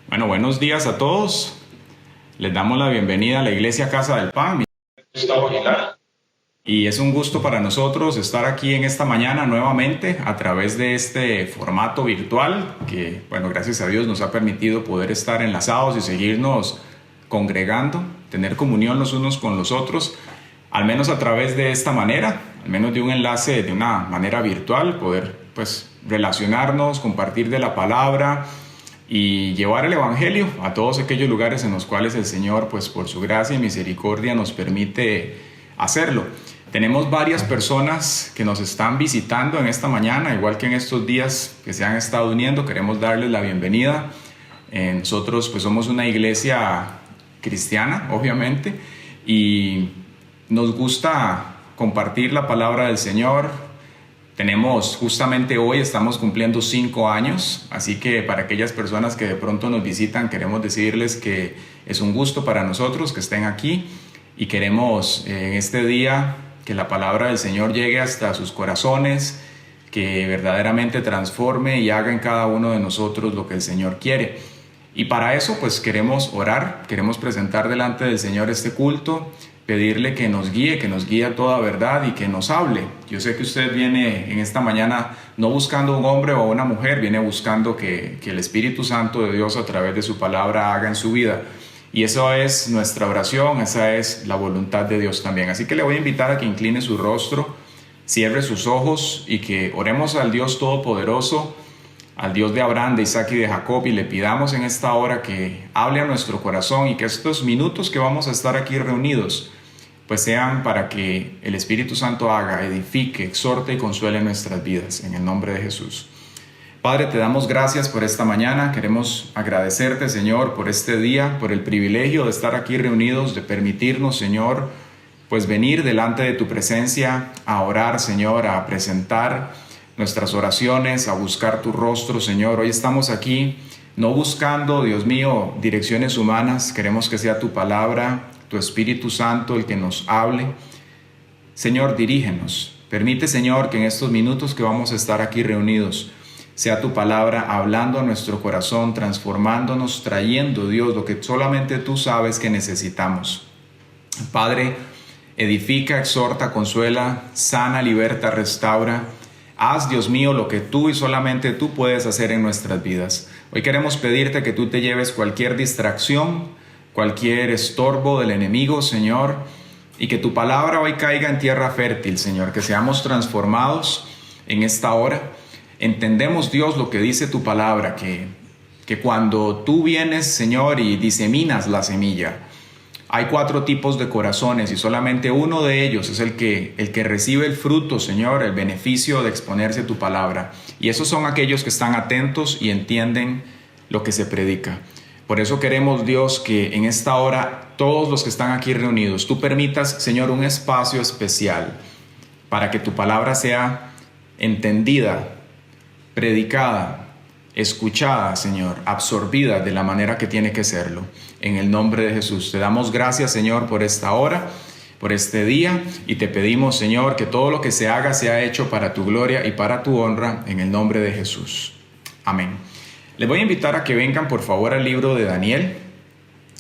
Bueno, buenos días a todos. Les damos la bienvenida a la Iglesia Casa del Pan. Mi nombre es Gustavo Aguilar. Y es un gusto para nosotros estar aquí en esta mañana nuevamente a través de este formato virtual que, bueno, gracias a Dios nos ha permitido poder estar enlazados y seguirnos congregando, tener comunión los unos con los otros, al menos a través de esta manera, al menos de un enlace de una manera virtual, poder pues relacionarnos, compartir de la palabra y llevar el Evangelio a todos aquellos lugares en los cuales el Señor, pues por su gracia y misericordia, nos permite hacerlo. Tenemos varias personas que nos están visitando en esta mañana, igual que en estos días que se han estado uniendo. Queremos darles la bienvenida. Nosotros pues somos una iglesia cristiana, obviamente, y nos gusta compartir la palabra del Señor. Tenemos, justamente hoy estamos cumpliendo 5 años, así que para aquellas personas que de pronto nos visitan, queremos decirles que es un gusto para nosotros que estén aquí y queremos en este día que la palabra del Señor llegue hasta sus corazones, que verdaderamente transforme y haga en cada uno de nosotros lo que el Señor quiere. Y para eso pues queremos orar, queremos presentar delante del Señor este culto, pedirle que nos guíe a toda verdad y que nos hable. Yo sé que usted viene en esta mañana no buscando un hombre o una mujer, viene buscando que el Espíritu Santo de Dios a través de su palabra haga en su vida. Y eso es nuestra oración, esa es la voluntad de Dios también. Así que le voy a invitar a que incline su rostro, cierre sus ojos y que oremos al Dios Todopoderoso, al Dios de Abraham, de Isaac y de Jacob, y le pidamos en esta hora que hable a nuestro corazón y que estos minutos que vamos a estar aquí reunidos pues sean para que el Espíritu Santo haga, edifique, exhorte y consuele nuestras vidas, en el nombre de Jesús. Padre, te damos gracias por esta mañana. Queremos agradecerte, Señor, por este día, por el privilegio de estar aquí reunidos, de permitirnos, Señor, pues venir delante de tu presencia a orar, Señor, a presentar nuestras oraciones, a buscar tu rostro, Señor. Hoy estamos aquí no buscando, Dios mío, direcciones humanas. Queremos que sea tu palabra, tu Espíritu Santo el que nos hable. Señor, dirígenos. Permite, Señor, que en estos minutos que vamos a estar aquí reunidos, sea tu palabra hablando a nuestro corazón, transformándonos, trayendo, Dios, lo que solamente tú sabes que necesitamos. Padre, edifica, exhorta, consuela, sana, liberta, restaura. Haz, Dios mío, lo que tú y solamente tú puedes hacer en nuestras vidas. Hoy queremos pedirte que tú te lleves cualquier distracción, cualquier estorbo del enemigo, Señor, y que tu palabra hoy caiga en tierra fértil, Señor, que seamos transformados en esta hora. Entendemos, Dios, lo que dice tu palabra, que cuando tú vienes, Señor, y diseminas la semilla, hay 4 tipos de corazones y solamente uno de ellos es el que recibe el fruto, Señor, el beneficio de exponerse a tu palabra. Y esos son aquellos que están atentos y entienden lo que se predica. Por eso queremos, Dios, que en esta hora todos los que están aquí reunidos, tú permitas, Señor, un espacio especial para que tu palabra sea entendida, predicada, escuchada, Señor, absorbida de la manera que tiene que serlo. En el nombre de Jesús, te damos gracias, Señor, por esta hora, por este día, y te pedimos, Señor, que todo lo que se haga sea hecho para tu gloria y para tu honra, en el nombre de Jesús. Amén. Les voy a invitar a que vengan, por favor, al libro de Daniel.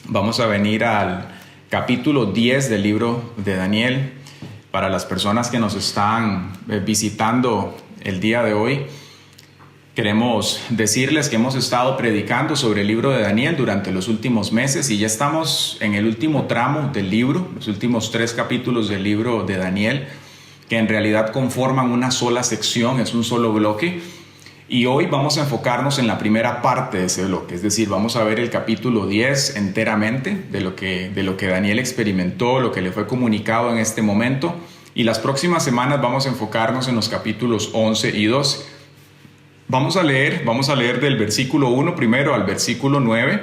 Vamos a venir al capítulo 10 del libro de Daniel. Para las personas que nos están visitando el día de hoy, queremos decirles que hemos estado predicando sobre el libro de Daniel durante los últimos meses y ya estamos en el último tramo del libro, los últimos 3 capítulos del libro de Daniel, que en realidad conforman una sola sección, es un solo bloque. Y hoy vamos a enfocarnos en la primera parte de ese bloque, es decir, vamos a ver el capítulo 10 enteramente de lo que Daniel experimentó, lo que le fue comunicado en este momento. Y las próximas semanas vamos a enfocarnos en los capítulos 11 y 12. Vamos a leer del versículo 1 primero al versículo 9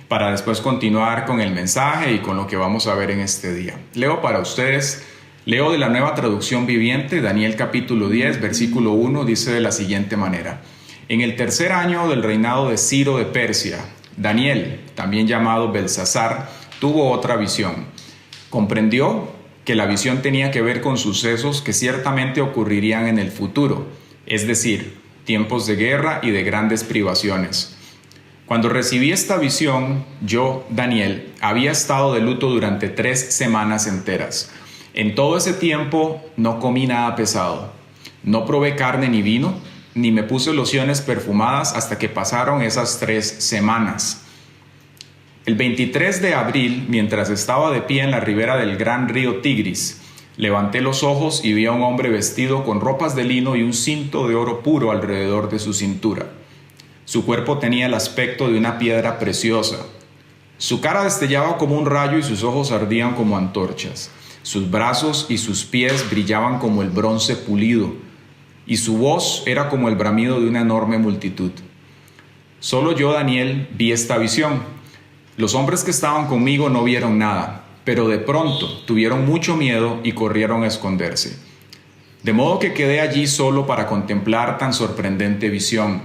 para después continuar con el mensaje y con lo que vamos a ver en este día. Leo para ustedes. Leo de la Nueva Traducción Viviente, Daniel capítulo 10, versículo 1, dice de la siguiente manera: En el 3er año del reinado de Ciro de Persia, Daniel, también llamado Belsasar, tuvo otra visión. Comprendió que la visión tenía que ver con sucesos que ciertamente ocurrirían en el futuro, es decir, tiempos de guerra y de grandes privaciones. Cuando recibí esta visión, yo, Daniel, había estado de luto durante 3 semanas enteras. En todo ese tiempo no comí nada pesado, no probé carne ni vino, ni me puse lociones perfumadas hasta que pasaron esas 3 semanas. El 23 de abril, mientras estaba de pie en la ribera del gran río Tigris, levanté los ojos y vi a un hombre vestido con ropas de lino y un cinto de oro puro alrededor de su cintura. Su cuerpo tenía el aspecto de una piedra preciosa. Su cara destellaba como un rayo y sus ojos ardían como antorchas. Sus brazos y sus pies brillaban como el bronce pulido, y su voz era como el bramido de una enorme multitud. Solo yo, Daniel, vi esta visión. Los hombres que estaban conmigo no vieron nada, pero de pronto tuvieron mucho miedo y corrieron a esconderse. De modo que quedé allí solo para contemplar tan sorprendente visión.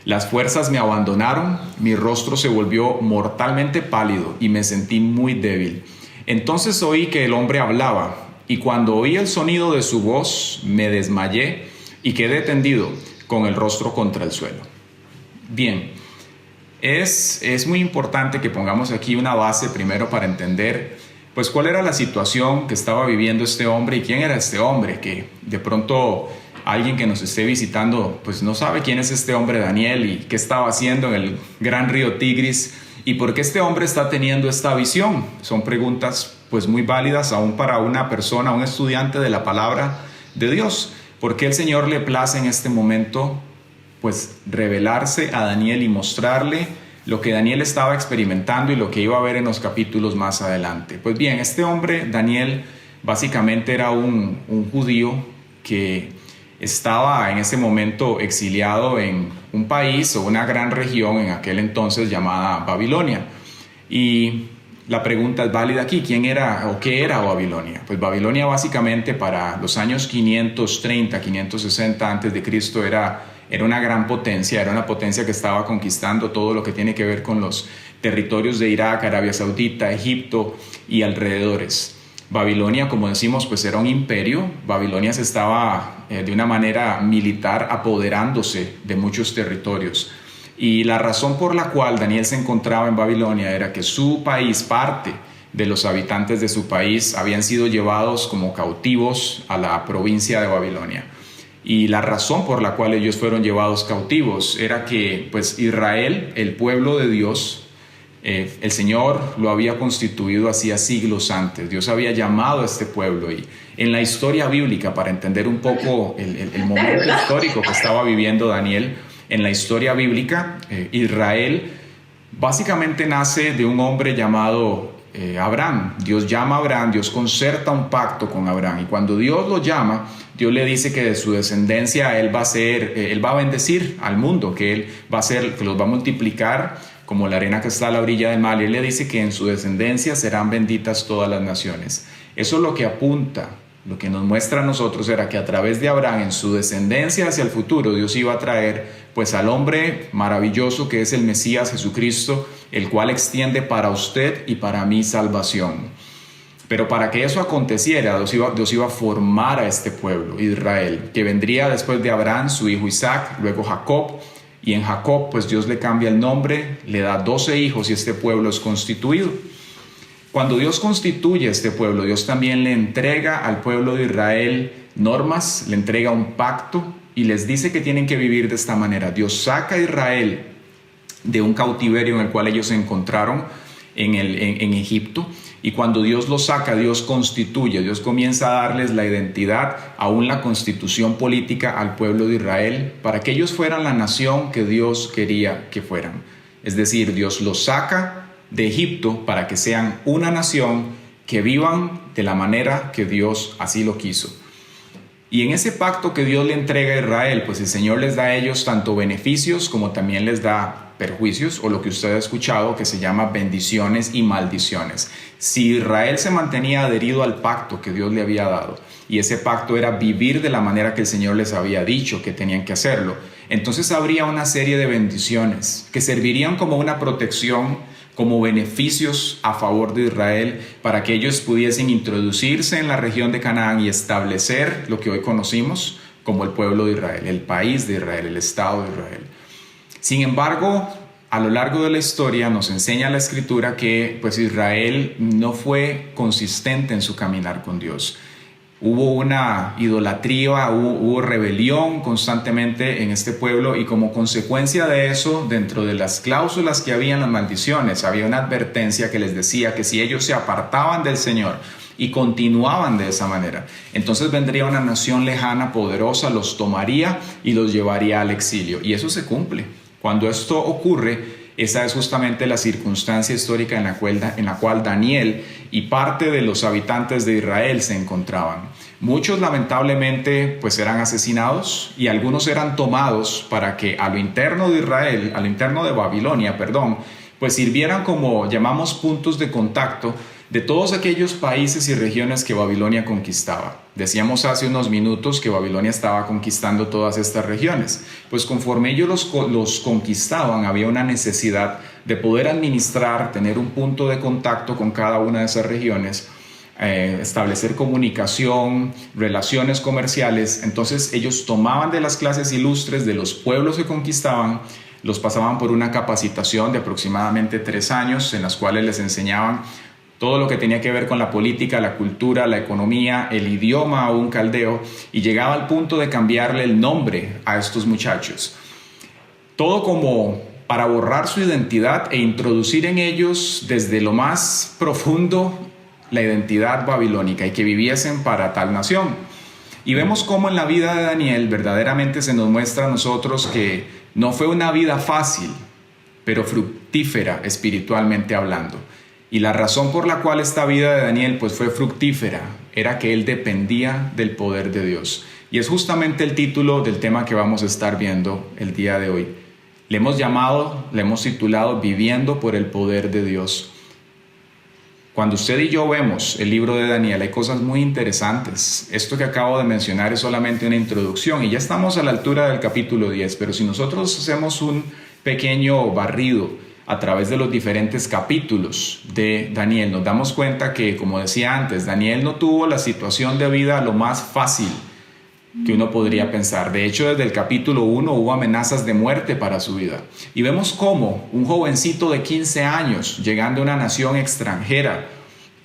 Las fuerzas me abandonaron, mi rostro se volvió mortalmente pálido y me sentí muy débil. Entonces oí que el hombre hablaba, y cuando oí el sonido de su voz, me desmayé y quedé tendido con el rostro contra el suelo. Bien, es muy importante que pongamos aquí una base primero para entender pues cuál era la situación que estaba viviendo este hombre y quién era este hombre, que de pronto alguien que nos esté visitando pues no sabe quién es este hombre Daniel y qué estaba haciendo en el gran río Tigris y por qué este hombre está teniendo esta visión. Son preguntas pues muy válidas aún para una persona, un estudiante de la palabra de Dios. ¿Por qué el Señor le place en este momento pues revelarse a Daniel y mostrarle lo que Daniel estaba experimentando y lo que iba a ver en los capítulos más adelante? Pues bien, este hombre Daniel básicamente era un judío que estaba en ese momento exiliado en un país o una gran región en aquel entonces llamada Babilonia. Y la pregunta es válida aquí: ¿quién era o qué era Babilonia? Pues Babilonia básicamente para los años 530, 560 antes de Cristo era una gran potencia, era una potencia que estaba conquistando todo lo que tiene que ver con los territorios de Irak, Arabia Saudita, Egipto y alrededores. Babilonia, como decimos, pues era un imperio. Babilonia se estaba de una manera militar apoderándose de muchos territorios. Y la razón por la cual Daniel se encontraba en Babilonia era que su país, parte de los habitantes de su país, habían sido llevados como cautivos a la provincia de Babilonia. Y la razón por la cual ellos fueron llevados cautivos era que pues Israel, el pueblo de Dios, el Señor lo había constituido hacía siglos antes. Dios había llamado a este pueblo, y en la historia bíblica, para entender un poco el momento histórico que estaba viviendo Daniel, en la historia bíblica, Israel básicamente nace de un hombre llamado Abraham. Dios llama a Abraham, Dios concerta un pacto con Abraham, y cuando Dios lo llama, Dios le dice que de su descendencia él va a bendecir al mundo, que él va a ser, que los va a multiplicar como la arena que está a la orilla del mar, y él le dice que en su descendencia serán benditas todas las naciones. Eso es lo que apunta, lo que nos muestra a nosotros era que a través de Abraham, en su descendencia hacia el futuro, Dios iba a traer pues al hombre maravilloso que es el Mesías Jesucristo, el cual extiende para usted y para mí salvación. Pero para que eso aconteciera, Dios iba a formar a este pueblo, Israel, que vendría después de Abraham, su hijo Isaac, luego Jacob. Y en Jacob, pues Dios le cambia el nombre, le da 12 hijos y este pueblo es constituido. Cuando Dios constituye este pueblo, Dios también le entrega al pueblo de Israel normas, le entrega un pacto y les dice que tienen que vivir de esta manera. Dios saca a Israel de un cautiverio en el cual ellos se encontraron en Egipto, y cuando Dios los saca, Dios constituye, Dios comienza a darles la identidad, aún la constitución política al pueblo de Israel, para que ellos fueran la nación que Dios quería que fueran. Es decir, Dios los saca de Egipto para que sean una nación que vivan de la manera que Dios así lo quiso. Y en ese pacto que Dios le entrega a Israel, pues el Señor les da a ellos tanto beneficios como también les da perjuicios, o lo que usted ha escuchado que se llama bendiciones y maldiciones. Si Israel se mantenía adherido al pacto que Dios le había dado, y ese pacto era vivir de la manera que el Señor les había dicho que tenían que hacerlo, entonces habría una serie de bendiciones que servirían como una protección como beneficios a favor de Israel para que ellos pudiesen introducirse en la región de Canaán y establecer lo que hoy conocimos como el pueblo de Israel, el país de Israel, el Estado de Israel. Sin embargo, a lo largo de la historia nos enseña la Escritura que pues Israel no fue consistente en su caminar con Dios. Hubo una idolatría, hubo rebelión constantemente en este pueblo y como consecuencia de eso, dentro de las cláusulas que había en las maldiciones, había una advertencia que les decía que si ellos se apartaban del Señor y continuaban de esa manera, entonces vendría una nación lejana, poderosa, los tomaría y los llevaría al exilio. Y eso se cumple. Cuando esto ocurre, esa es justamente la circunstancia histórica en la cual Daniel y parte de los habitantes de Israel se encontraban. Muchos lamentablemente pues eran asesinados y algunos eran tomados para que a lo interno de Israel, a lo interno de Babilonia, pues sirvieran como llamamos puntos de contacto de todos aquellos países y regiones que Babilonia conquistaba. Decíamos hace unos minutos que Babilonia estaba conquistando todas estas regiones. Pues conforme ellos los conquistaban, había una necesidad de poder administrar, tener un punto de contacto con cada una de esas regiones, establecer comunicación, relaciones comerciales. Entonces ellos tomaban de las clases ilustres de los pueblos que conquistaban, los pasaban por una capacitación de aproximadamente 3 años en las cuales les enseñaban todo lo que tenía que ver con la política, la cultura, la economía, el idioma a un caldeo, y llegaba al punto de cambiarle el nombre a estos muchachos. Todo como para borrar su identidad e introducir en ellos desde lo más profundo la identidad babilónica y que viviesen para tal nación. Y vemos cómo en la vida de Daniel verdaderamente se nos muestra a nosotros que no fue una vida fácil, pero fructífera espiritualmente hablando. Y la razón por la cual esta vida de Daniel pues fue fructífera era que él dependía del poder de Dios. Y es justamente el título del tema que vamos a estar viendo el día de hoy. Le hemos titulado Viviendo por el poder de Dios. Cuando usted y yo vemos el libro de Daniel hay cosas muy interesantes. Esto que acabo de mencionar es solamente una introducción y ya estamos a la altura del capítulo 10, pero si nosotros hacemos un pequeño barrido a través de los diferentes capítulos de Daniel, nos damos cuenta que, como decía antes, Daniel no tuvo la situación de vida lo más fácil que uno podría pensar. De hecho, desde el capítulo 1 hubo amenazas de muerte para su vida. Y vemos cómo un jovencito de 15 años, llegando a una nación extranjera,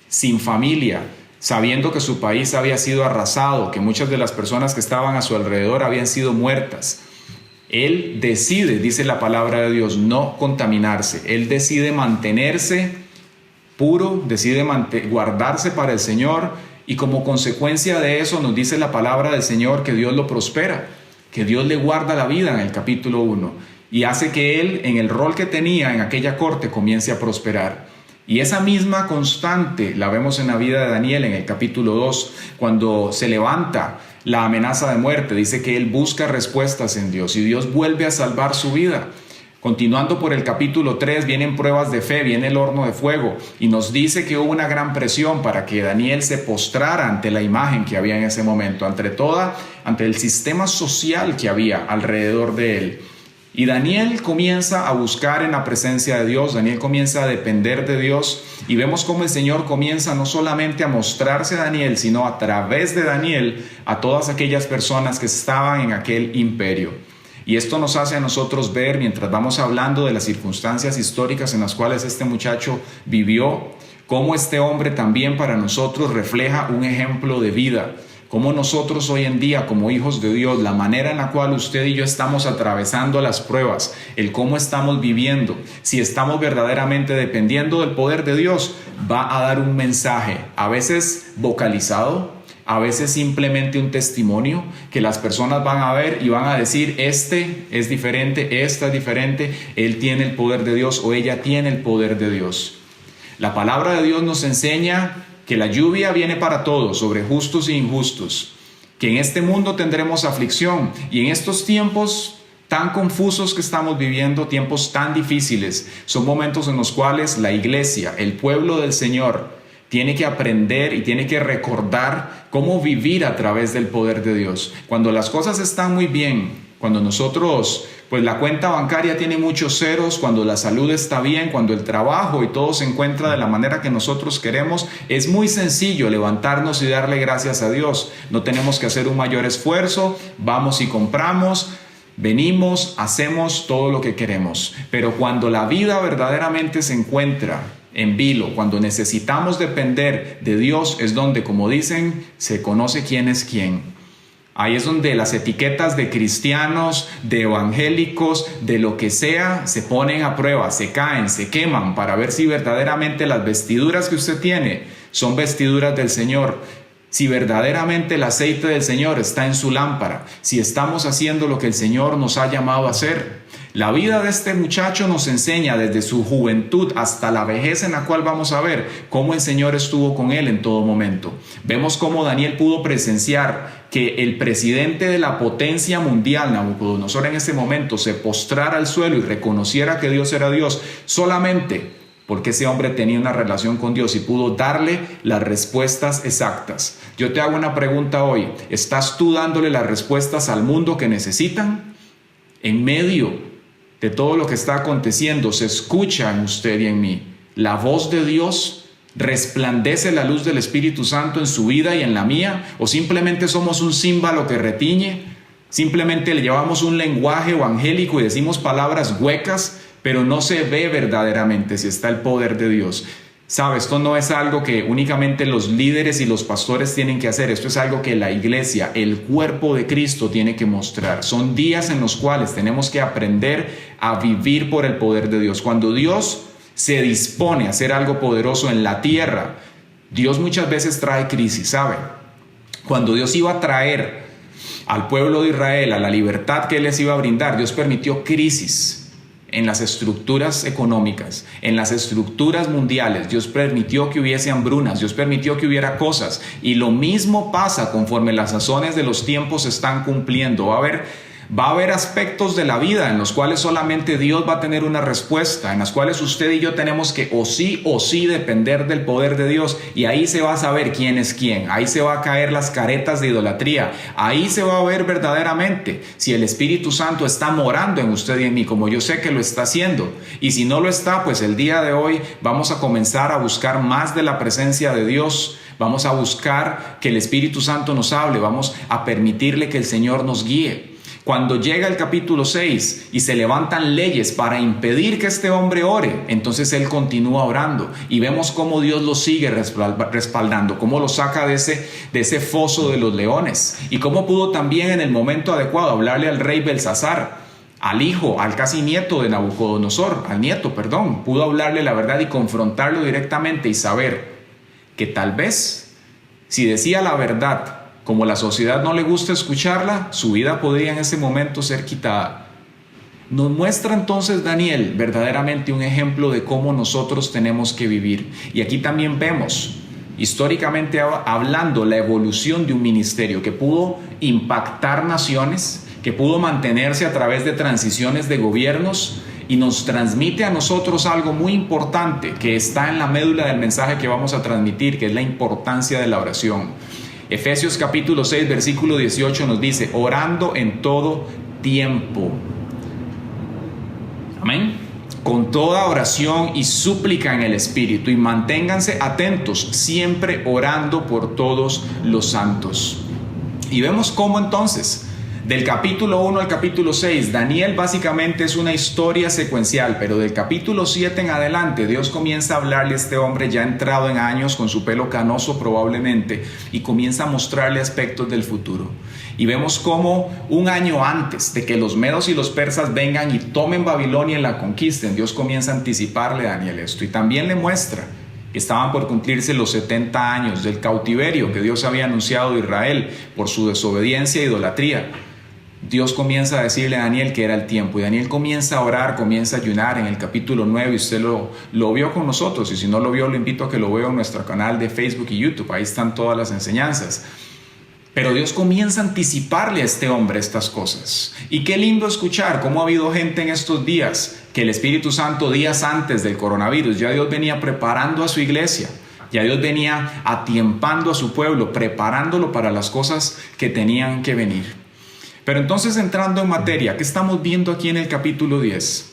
sin familia, sabiendo que su país había sido arrasado, que muchas de las personas que estaban a su alrededor habían sido muertas, él decide, dice la palabra de Dios, no contaminarse. Él decide mantenerse puro, decide guardarse para el Señor y como consecuencia de eso nos dice la palabra del Señor que Dios lo prospera, que Dios le guarda la vida en el capítulo 1 y hace que él en el rol que tenía en aquella corte comience a prosperar. Y esa misma constante la vemos en la vida de Daniel en el capítulo 2, cuando se levanta la amenaza de muerte, dice que él busca respuestas en Dios y Dios vuelve a salvar su vida. Continuando por el capítulo 3, vienen pruebas de fe, viene el horno de fuego y nos dice que hubo una gran presión para que Daniel se postrara ante la imagen que había en ese momento, ante el sistema social que había alrededor de él. Y Daniel comienza a buscar en la presencia de Dios, Daniel comienza a depender de Dios y vemos cómo el Señor comienza no solamente a mostrarse a Daniel, sino a través de Daniel a todas aquellas personas que estaban en aquel imperio. Y esto nos hace a nosotros ver, mientras vamos hablando de las circunstancias históricas en las cuales este muchacho vivió, cómo este hombre también para nosotros refleja un ejemplo de vida. Cómo nosotros hoy en día como hijos de Dios, la manera en la cual usted y yo estamos atravesando las pruebas, el cómo estamos viviendo, si estamos verdaderamente dependiendo del poder de Dios, va a dar un mensaje, a veces vocalizado, a veces simplemente un testimonio que las personas van a ver y van a decir, este es diferente, esta es diferente, él tiene el poder de Dios o ella tiene el poder de Dios. La palabra de Dios nos enseña que la lluvia viene para todos, sobre justos e injustos, que en este mundo tendremos aflicción y en estos tiempos tan confusos que estamos viviendo, tiempos tan difíciles, son momentos en los cuales la iglesia, el pueblo del Señor, tiene que aprender y tiene que recordar cómo vivir a través del poder de Dios. Cuando las cosas están muy bien, cuando nosotros pues la cuenta bancaria tiene muchos ceros, cuando la salud está bien, cuando el trabajo y todo se encuentra de la manera que nosotros queremos, es muy sencillo levantarnos y darle gracias a Dios. No tenemos que hacer un mayor esfuerzo, vamos y compramos, venimos, hacemos todo lo que queremos. Pero cuando la vida verdaderamente se encuentra en vilo, cuando necesitamos depender de Dios, es donde, como dicen, se conoce quién es quién. Ahí es donde las etiquetas de cristianos, de evangélicos, de lo que sea, se ponen a prueba, se caen, se queman para ver si verdaderamente las vestiduras que usted tiene son vestiduras del Señor. Si verdaderamente el aceite del Señor está en su lámpara, si estamos haciendo lo que el Señor nos ha llamado a hacer. La vida de este muchacho nos enseña desde su juventud hasta la vejez, en la cual vamos a ver cómo el Señor estuvo con él en todo momento. Vemos cómo Daniel pudo presenciar que el presidente de la potencia mundial, Nabucodonosor, en ese momento se postrara al suelo y reconociera que Dios era Dios solamente porque ese hombre tenía una relación con Dios y pudo darle las respuestas exactas. Yo te hago una pregunta hoy: ¿estás tú dándole las respuestas al mundo que necesitan? En medio de todo lo que está aconteciendo, ¿se escucha en usted y en mí la voz de Dios? ¿Resplandece la luz del Espíritu Santo en su vida y en la mía? ¿O simplemente somos un címbalo que retiñe? ¿Simplemente le llevamos un lenguaje evangélico y decimos palabras huecas, pero no se ve verdaderamente si está el poder de Dios? Sabe, esto no es algo que únicamente los líderes y los pastores tienen que hacer. Esto es algo que la iglesia, el cuerpo de Cristo, tiene que mostrar. Son días en los cuales tenemos que aprender a vivir por el poder de Dios. Cuando Dios se dispone a hacer algo poderoso en la tierra, Dios muchas veces trae crisis, ¿sabe? Cuando Dios iba a traer al pueblo de Israel a la libertad que Él les iba a brindar, Dios permitió crisis en las estructuras económicas, en las estructuras mundiales. Dios permitió que hubiese hambrunas, Dios permitió que hubiera cosas. Y lo mismo pasa conforme las sazones de los tiempos se están cumpliendo. Va a haber aspectos de la vida en los cuales solamente Dios va a tener una respuesta, en las cuales usted y yo tenemos que o sí depender del poder de Dios, y ahí se va a saber quién es quién, ahí se va a caer las caretas de idolatría, ahí se va a ver verdaderamente si el Espíritu Santo está morando en usted y en mí, como yo sé que lo está haciendo. Y si no lo está, pues el día de hoy vamos a comenzar a buscar más de la presencia de Dios. Vamos a buscar que el Espíritu Santo nos hable, vamos a permitirle que el Señor nos guíe. Cuando llega el capítulo 6 y se levantan leyes para impedir que este hombre ore, entonces él continúa orando y vemos cómo Dios lo sigue respaldando, cómo lo saca de ese foso de los leones, y cómo pudo también en el momento adecuado hablarle al rey Belsasar, al hijo, al casi nieto de Nabucodonosor, pudo hablarle la verdad y confrontarlo directamente y saber que tal vez si decía la verdad, como la sociedad no le gusta escucharla, su vida podría en ese momento ser quitada. Nos muestra entonces Daniel verdaderamente un ejemplo de cómo nosotros tenemos que vivir. Y aquí también vemos, históricamente hablando, la evolución de un ministerio que pudo impactar naciones, que pudo mantenerse a través de transiciones de gobiernos, y nos transmite a nosotros algo muy importante que está en la médula del mensaje que vamos a transmitir, que es la importancia de la oración. Efesios capítulo 6, versículo 18 nos dice: orando en todo tiempo. Amén. Con toda oración y súplica en el Espíritu, y manténganse atentos, siempre orando por todos los santos. Y vemos cómo entonces, del capítulo 1 al capítulo 6, Daniel básicamente es una historia secuencial, pero del capítulo 7 en adelante, Dios comienza a hablarle a este hombre ya entrado en años, con su pelo canoso probablemente, y comienza a mostrarle aspectos del futuro. Y vemos cómo un año antes de que los medos y los persas vengan y tomen Babilonia y la conquisten, Dios comienza a anticiparle a Daniel esto, y también le muestra que estaban por cumplirse los 70 años del cautiverio que Dios había anunciado a Israel por su desobediencia e idolatría. Dios comienza a decirle a Daniel que era el tiempo, y Daniel comienza a orar, comienza a ayunar en el capítulo 9, y usted lo vio con nosotros, y si no lo vio, lo invito a que lo vea en nuestro canal de Facebook y YouTube, ahí están todas las enseñanzas. Pero Dios comienza a anticiparle a este hombre estas cosas, y qué lindo escuchar cómo ha habido gente en estos días, que el Espíritu Santo días antes del coronavirus, ya Dios venía preparando a su iglesia, ya Dios venía atiempando a su pueblo, preparándolo para las cosas que tenían que venir. Pero entonces, entrando en materia, ¿qué estamos viendo aquí en el capítulo 10?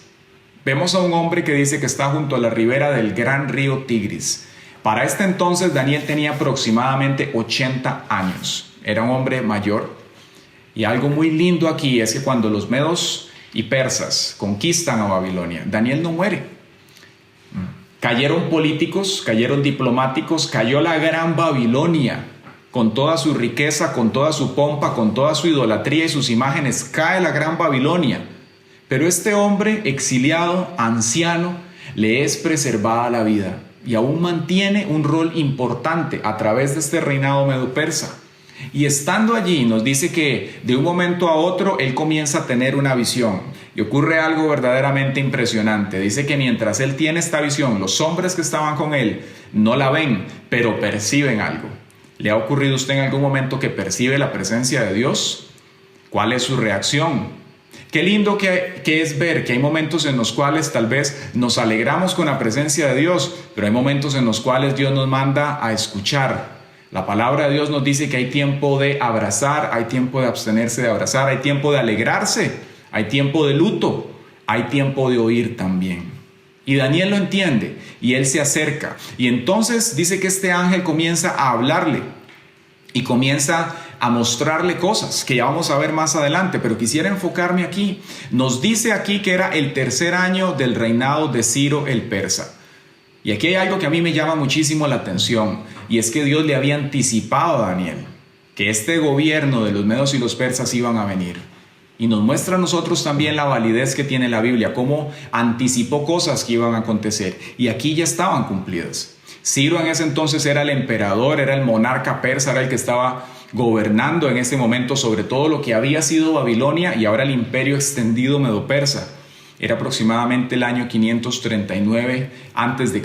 Vemos a un hombre que dice que está junto a la ribera del gran río Tigris. Para este entonces Daniel tenía aproximadamente 80 años. Era un hombre mayor. Y algo muy lindo aquí es que cuando los medos y persas conquistan a Babilonia, Daniel no muere. Cayeron políticos, cayeron diplomáticos, cayó la gran Babilonia con toda su riqueza, con toda su pompa, con toda su idolatría y sus imágenes. Cae la gran Babilonia. Pero este hombre exiliado, anciano, le es preservada la vida y aún mantiene un rol importante a través de este reinado medo-persa. Y estando allí nos dice que de un momento a otro él comienza a tener una visión y ocurre algo verdaderamente impresionante. Dice que mientras él tiene esta visión, los hombres que estaban con él no la ven, pero perciben algo. ¿Le ha ocurrido a usted en algún momento que percibe la presencia de Dios? ¿Cuál es su reacción? Qué lindo que es ver que hay momentos en los cuales tal vez nos alegramos con la presencia de Dios, pero hay momentos en los cuales Dios nos manda a escuchar. La palabra de Dios nos dice que hay tiempo de abrazar, hay tiempo de abstenerse de abrazar, hay tiempo de alegrarse, hay tiempo de luto, hay tiempo de oír también. Y Daniel lo entiende y él se acerca. Y entonces dice que este ángel comienza a hablarle y comienza a mostrarle cosas que ya vamos a ver más adelante, pero quisiera enfocarme aquí. Nos dice aquí que era el tercer año del reinado de Ciro el persa. Y aquí hay algo que a mí me llama muchísimo la atención, y es que Dios le había anticipado a Daniel que este gobierno de los medos y los persas iban a venir. Y nos muestra a nosotros también la validez que tiene la Biblia, cómo anticipó cosas que iban a acontecer, y aquí ya estaban cumplidas. Ciro en ese entonces era el emperador, era el monarca persa, era el que estaba gobernando en ese momento sobre todo lo que había sido Babilonia y ahora el imperio extendido medo-persa. Era aproximadamente el año 539 a.C.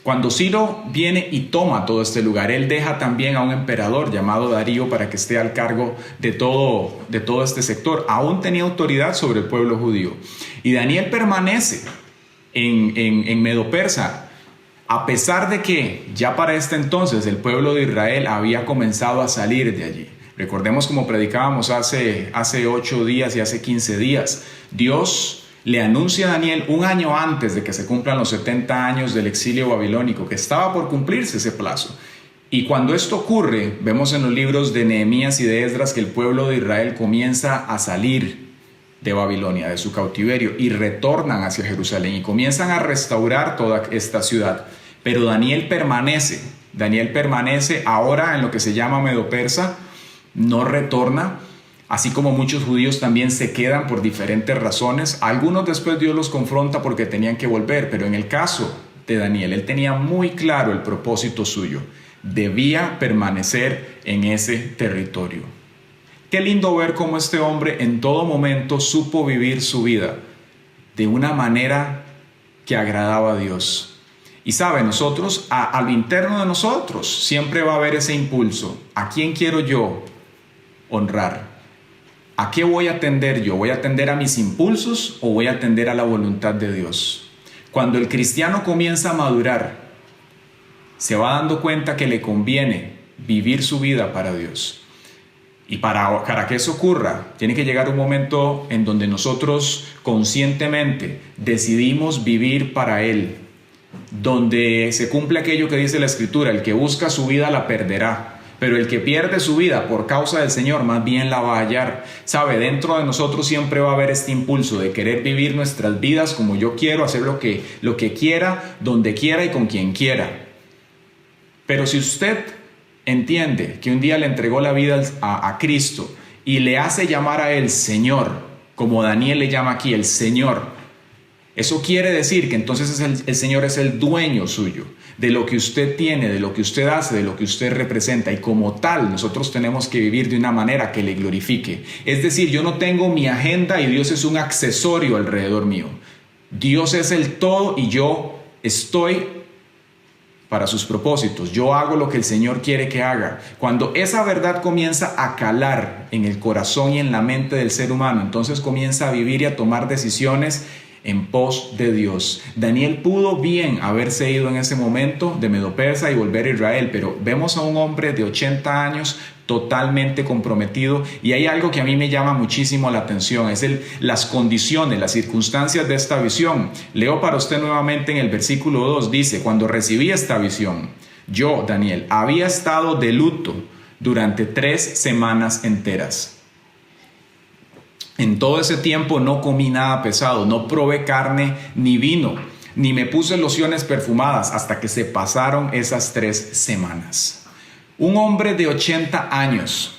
Cuando Ciro viene y toma todo este lugar, él deja también a un emperador llamado Darío para que esté al cargo de todo este sector. Aún tenía autoridad sobre el pueblo judío. Y Daniel permanece en Medo-Persa, a pesar de que ya para este entonces el pueblo de Israel había comenzado a salir de allí. Recordemos, como predicábamos hace 8 días y hace 15 días, Dios le anuncia a Daniel un año antes de que se cumplan los 70 años del exilio babilónico, que estaba por cumplirse ese plazo. Y cuando esto ocurre, vemos en los libros de Nehemías y de Esdras que el pueblo de Israel comienza a salir de Babilonia, de su cautiverio, y retornan hacia Jerusalén y comienzan a restaurar toda esta ciudad. Pero Daniel permanece ahora en lo que se llama Medo-Persa, no retorna. Así como muchos judíos también se quedan por diferentes razones. Algunos después Dios los confronta porque tenían que volver, pero en el caso de Daniel, él tenía muy claro el propósito suyo. Debía permanecer en ese territorio. Qué lindo ver cómo este hombre en todo momento supo vivir su vida de una manera que agradaba a Dios. Y sabe, nosotros, a lo interno de nosotros, siempre va a haber ese impulso. ¿A quién quiero yo honrar? ¿A qué voy a atender yo? ¿Voy a atender a mis impulsos o voy a atender a la voluntad de Dios? Cuando el cristiano comienza a madurar, se va dando cuenta que le conviene vivir su vida para Dios. Y para que eso ocurra, tiene que llegar un momento en donde nosotros conscientemente decidimos vivir para Él, donde se cumple aquello que dice la Escritura: el que busca su vida la perderá. Pero el que pierde su vida por causa del Señor, más bien la va a hallar. Sabe, dentro de nosotros siempre va a haber este impulso de querer vivir nuestras vidas como yo quiero, hacer lo que quiera, donde quiera y con quien quiera. Pero si usted entiende que un día le entregó la vida a Cristo y le hace llamar a Él Señor, como Daniel le llama aquí el Señor, eso quiere decir que entonces el Señor es el dueño suyo, de lo que usted tiene, de lo que usted hace, de lo que usted representa, y como tal nosotros tenemos que vivir de una manera que le glorifique. Es decir, yo no tengo mi agenda y Dios es un accesorio alrededor mío. Dios es el todo y yo estoy para sus propósitos. Yo hago lo que el Señor quiere que haga. Cuando esa verdad comienza a calar en el corazón y en la mente del ser humano, entonces comienza a vivir y a tomar decisiones en pos de Dios. Daniel pudo bien haberse ido en ese momento de Medo-Persa y volver a Israel, pero vemos a un hombre de 80 años totalmente comprometido, y hay algo que a mí me llama muchísimo la atención, es las condiciones, las circunstancias de esta visión. Leo para usted nuevamente en el versículo 2, dice: cuando recibí esta visión, yo, Daniel, había estado de luto durante 3 semanas enteras. En todo ese tiempo no comí nada pesado, no probé carne ni vino, ni me puse lociones perfumadas hasta que se pasaron esas 3 semanas. Un hombre de 80 años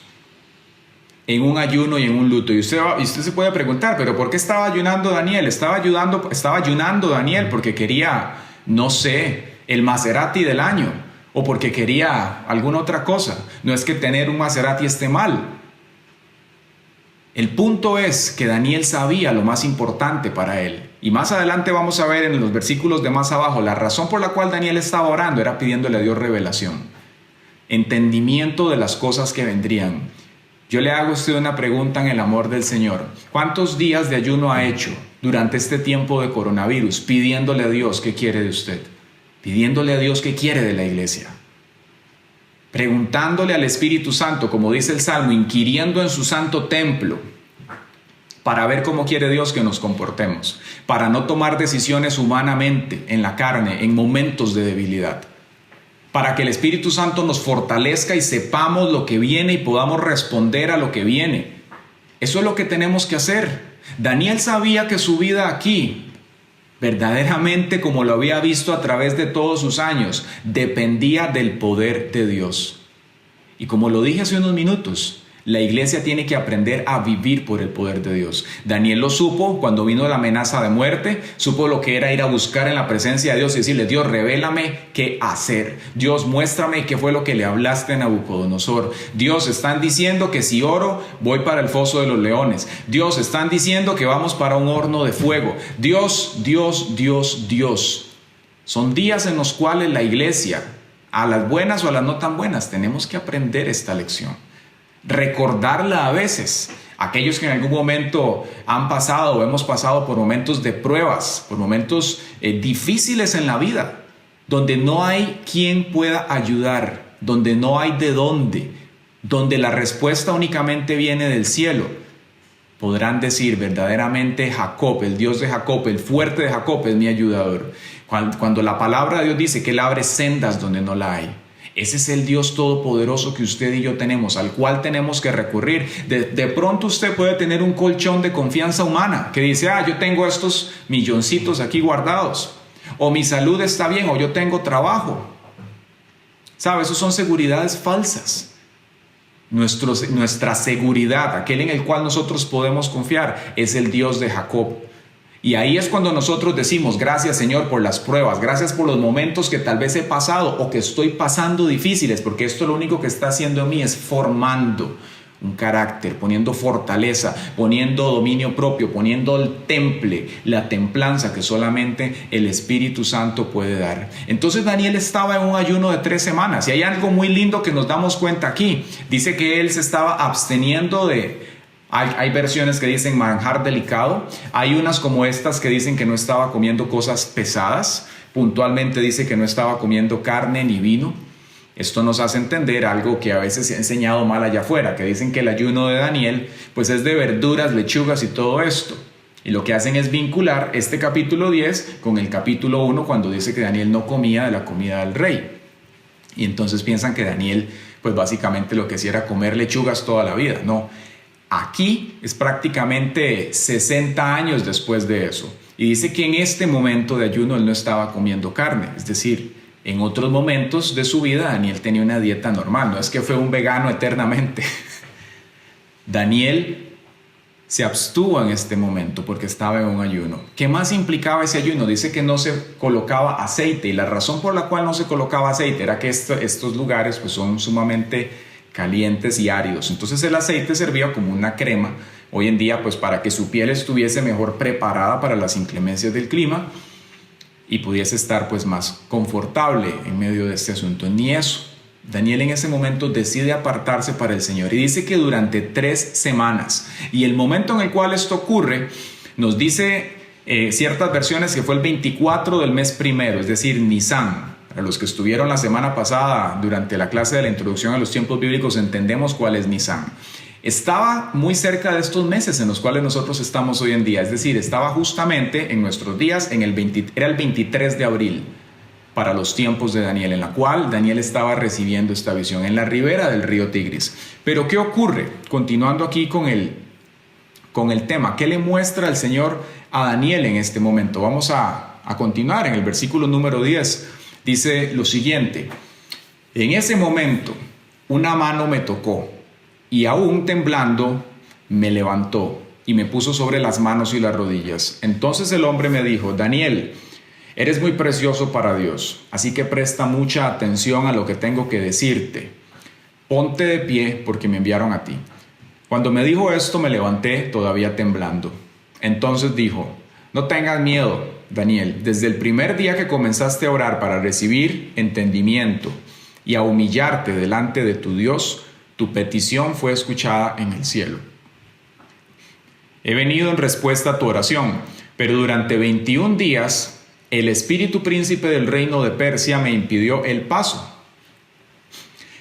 en un ayuno y en un luto. Y usted se puede preguntar, ¿pero por qué estaba ayunando Daniel? Estaba ayunando Daniel porque quería, no sé, el Maserati del año, o porque quería alguna otra cosa. No es que tener un Maserati esté mal. El punto es que Daniel sabía lo más importante para él. Y más adelante vamos a ver en los versículos de más abajo, la razón por la cual Daniel estaba orando era pidiéndole a Dios revelación, entendimiento de las cosas que vendrían. Yo le hago a usted una pregunta en el amor del Señor. ¿Cuántos días de ayuno ha hecho durante este tiempo de coronavirus pidiéndole a Dios qué quiere de usted? Pidiéndole a Dios qué quiere de la iglesia. Preguntándole al Espíritu Santo, como dice el Salmo, inquiriendo en su santo templo, para ver cómo quiere Dios que nos comportemos, para no tomar decisiones humanamente, en la carne, en momentos de debilidad, para que el Espíritu Santo nos fortalezca y sepamos lo que viene y podamos responder a lo que viene. Eso es lo que tenemos que hacer. Daniel sabía que su vida aquí, verdaderamente como lo había visto a través de todos sus años, dependía del poder de Dios. Y como lo dije hace unos minutos, la iglesia tiene que aprender a vivir por el poder de Dios. Daniel lo supo cuando vino la amenaza de muerte, supo lo que era ir a buscar en la presencia de Dios y decirle: Dios, revélame qué hacer. Dios, muéstrame qué fue lo que le hablaste a Nabucodonosor. Dios, están diciendo que si oro, voy para el foso de los leones. Dios, están diciendo que vamos para un horno de fuego. Dios, Dios, Dios, Dios. Son días en los cuales la iglesia, a las buenas o a las no tan buenas, tenemos que aprender esta lección. Recordarla a veces. Aquellos que en algún momento han pasado o hemos pasado por momentos de pruebas, por momentos difíciles en la vida, donde no hay quien pueda ayudar, donde no hay de dónde, donde la respuesta únicamente viene del cielo, podrán decir: verdaderamente Jacob, el Dios de Jacob, el fuerte de Jacob es mi ayudador. Cuando la palabra de Dios dice que Él abre sendas donde no la hay. Ese es el Dios todopoderoso que usted y yo tenemos, al cual tenemos que recurrir. De pronto usted puede tener un colchón de confianza humana que dice: yo tengo estos milloncitos aquí guardados, o mi salud está bien, o yo tengo trabajo. ¿Sabe? Esas son seguridades falsas. Nuestra seguridad, aquel en el cual nosotros podemos confiar, es el Dios de Jacob. Y ahí es cuando nosotros decimos: gracias, Señor, por las pruebas, gracias por los momentos que tal vez he pasado o que estoy pasando difíciles, porque esto lo único que está haciendo en mí es formando un carácter, poniendo fortaleza, poniendo dominio propio, poniendo el temple, la templanza que solamente el Espíritu Santo puede dar. Entonces Daniel estaba en un ayuno de 3 semanas, y hay algo muy lindo que nos damos cuenta aquí. Dice que él se estaba absteniendo de... Hay versiones que dicen manjar delicado, hay unas como estas que dicen que no estaba comiendo cosas pesadas, puntualmente dice que no estaba comiendo carne ni vino. Esto nos hace entender algo que a veces se ha enseñado mal allá afuera, que dicen que el ayuno de Daniel pues es de verduras, lechugas y todo esto. Y lo que hacen es vincular este capítulo 10 con el capítulo 1, cuando dice que Daniel no comía de la comida del rey. Y entonces piensan que Daniel pues básicamente lo que hacía era comer lechugas toda la vida. No. Aquí es prácticamente 60 años después de eso. Y dice que en este momento de ayuno él no estaba comiendo carne. Es decir, en otros momentos de su vida Daniel tenía una dieta normal. No es que fue un vegano eternamente. Daniel se abstuvo en este momento porque estaba en un ayuno. ¿Qué más implicaba ese ayuno? Dice que no se colocaba aceite. Y la razón por la cual no se colocaba aceite era que estos lugares pues son sumamente calientes y áridos. Entonces el aceite servía como una crema hoy en día pues para que su piel estuviese mejor preparada para las inclemencias del clima y pudiese estar pues más confortable en medio de este asunto. Ni eso. Daniel en ese momento decide apartarse para el Señor y dice que durante 3 semanas, y el momento en el cual esto ocurre nos dice ciertas versiones que fue el 24 del mes primero, es decir, Nisan. Para los que estuvieron la semana pasada durante la clase de la introducción a los tiempos bíblicos, entendemos cuál es Nisan. Estaba muy cerca de estos meses en los cuales nosotros estamos hoy en día, es decir, estaba justamente en nuestros días, era el 23 de abril para los tiempos de Daniel, en la cual Daniel estaba recibiendo esta visión en la ribera del río Tigris. Pero ¿qué ocurre? Continuando aquí con el tema, ¿qué le muestra el Señor a Daniel en este momento? Vamos a continuar en el versículo número 10. Dice lo siguiente: en ese momento una mano me tocó y aún temblando me levantó y me puso sobre las manos y las rodillas. Entonces el hombre me dijo: Daniel, eres muy precioso para Dios, así que presta mucha atención a lo que tengo que decirte. Ponte de pie porque me enviaron a ti. Cuando me dijo esto me levanté todavía temblando. Entonces dijo: no tengas miedo, Daniel, desde el primer día que comenzaste a orar para recibir entendimiento y a humillarte delante de tu Dios, tu petición fue escuchada en el cielo. He venido en respuesta a tu oración, pero durante 21 días el espíritu príncipe del reino de Persia me impidió el paso.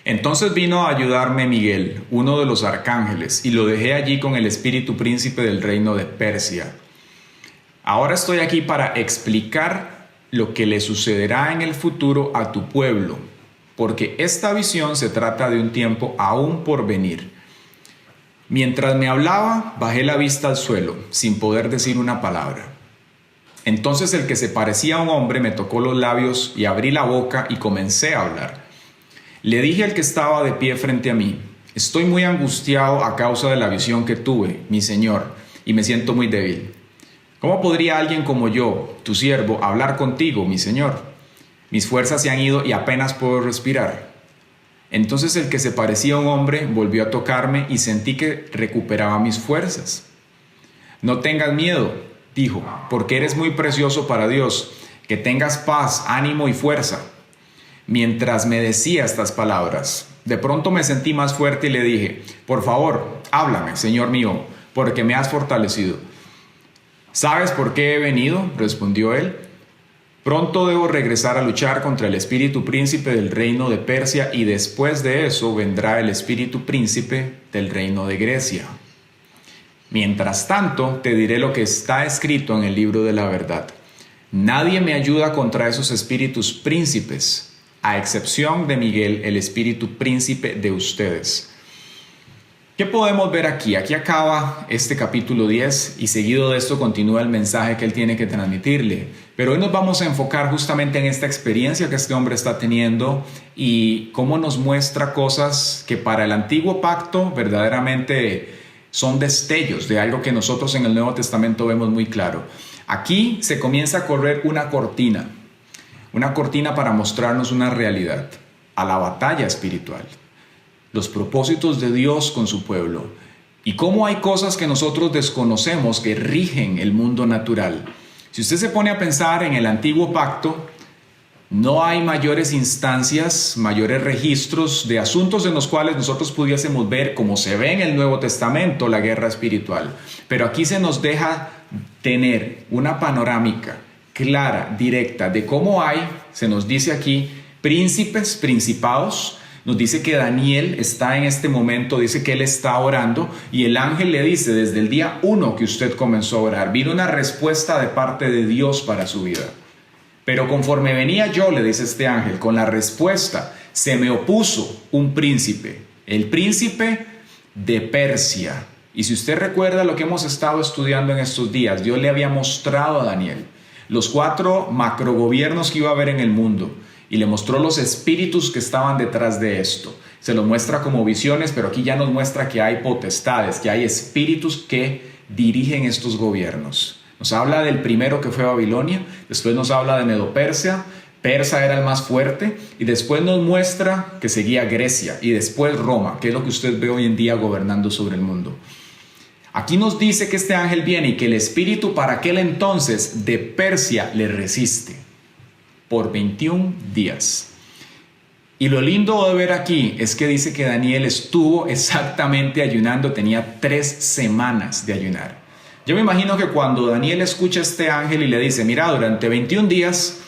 Entonces vino a ayudarme Miguel, uno de los arcángeles, y lo dejé allí con el espíritu príncipe del reino de Persia. Ahora estoy aquí para explicar lo que le sucederá en el futuro a tu pueblo, porque esta visión se trata de un tiempo aún por venir. Mientras me hablaba, bajé la vista al suelo, sin poder decir una palabra. Entonces el que se parecía a un hombre me tocó los labios y abrí la boca y comencé a hablar. Le dije al que estaba de pie frente a mí: estoy muy angustiado a causa de la visión que tuve, mi Señor, y me siento muy débil. ¿Cómo podría alguien como yo, tu siervo, hablar contigo, mi Señor? Mis fuerzas se han ido y apenas puedo respirar. Entonces el que se parecía a un hombre volvió a tocarme y sentí que recuperaba mis fuerzas. No tengas miedo, dijo, porque eres muy precioso para Dios. Que tengas paz, ánimo y fuerza. Mientras me decía estas palabras, de pronto me sentí más fuerte y le dije: por favor, háblame, Señor mío, porque me has fortalecido. ¿Sabes por qué he venido?, respondió él. Pronto debo regresar a luchar contra el espíritu príncipe del reino de Persia y después de eso vendrá el espíritu príncipe del reino de Grecia. Mientras tanto, te diré lo que está escrito en el libro de la verdad. Nadie me ayuda contra esos espíritus príncipes, a excepción de Miguel, el espíritu príncipe de ustedes. ¿Qué podemos ver aquí? Aquí acaba este capítulo 10 y seguido de esto continúa el mensaje que él tiene que transmitirle. Pero hoy nos vamos a enfocar justamente en esta experiencia que este hombre está teniendo y cómo nos muestra cosas que para el antiguo pacto verdaderamente son destellos de algo que nosotros en el Nuevo Testamento vemos muy claro. Aquí se comienza a correr una cortina para mostrarnos una realidad, a la batalla espiritual. Los propósitos de Dios con su pueblo y cómo hay cosas que nosotros desconocemos que rigen el mundo natural. Si usted se pone a pensar en el antiguo pacto, no hay mayores instancias, mayores registros de asuntos en los cuales nosotros pudiésemos ver, como se ve en el Nuevo Testamento, la guerra espiritual. Pero aquí se nos deja tener una panorámica clara, directa, de cómo hay, se nos dice aquí, príncipes, principados. Nos dice que Daniel está en este momento, dice que él está orando y el ángel le dice: desde el día 1 que usted comenzó a orar, vino una respuesta de parte de Dios para su vida. Pero conforme venía yo, le dice este ángel, con la respuesta, se me opuso un príncipe, el príncipe de Persia. Y si usted recuerda lo que hemos estado estudiando en estos días, Dios le había mostrado a Daniel los 4 macrogobiernos que iba a haber en el mundo. Y le mostró los espíritus que estaban detrás de esto. Se lo muestra como visiones, pero aquí ya nos muestra que hay potestades, que hay espíritus que dirigen estos gobiernos. Nos habla del primero que fue Babilonia, después nos habla de Medo-Persia, Persa era el más fuerte, y después nos muestra que seguía Grecia, y después Roma, que es lo que usted ve hoy en día gobernando sobre el mundo. Aquí nos dice que este ángel viene y que el espíritu para aquel entonces de Persia le resiste por 21 días. Y lo lindo de ver aquí es que dice que Daniel estuvo exactamente ayunando, tenía 3 semanas de ayunar. Yo me imagino que cuando Daniel escucha a este ángel y le dice, mira, durante 21 días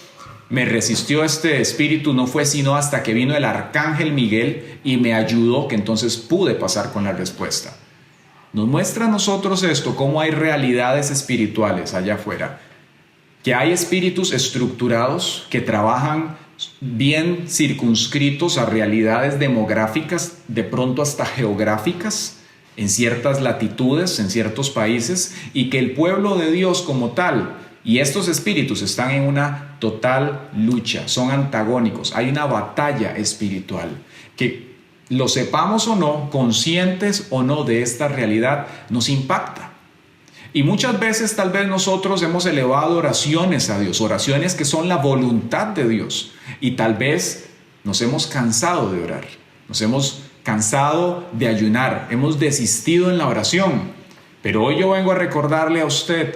me resistió este espíritu, no fue sino hasta que vino el arcángel Miguel y me ayudó, que entonces pude pasar con la respuesta. Nos muestra a nosotros esto, cómo hay realidades espirituales allá afuera, que hay espíritus estructurados que trabajan bien circunscritos a realidades demográficas, de pronto hasta geográficas, en ciertas latitudes, en ciertos países, y que el pueblo de Dios como tal y estos espíritus están en una total lucha, son antagónicos, hay una batalla espiritual, que lo sepamos o no, conscientes o no de esta realidad, nos impacta. Y muchas veces tal vez nosotros hemos elevado oraciones a Dios, oraciones que son la voluntad de Dios, y tal vez nos hemos cansado de orar, nos hemos cansado de ayunar, hemos desistido en la oración. Pero hoy yo vengo a recordarle a usted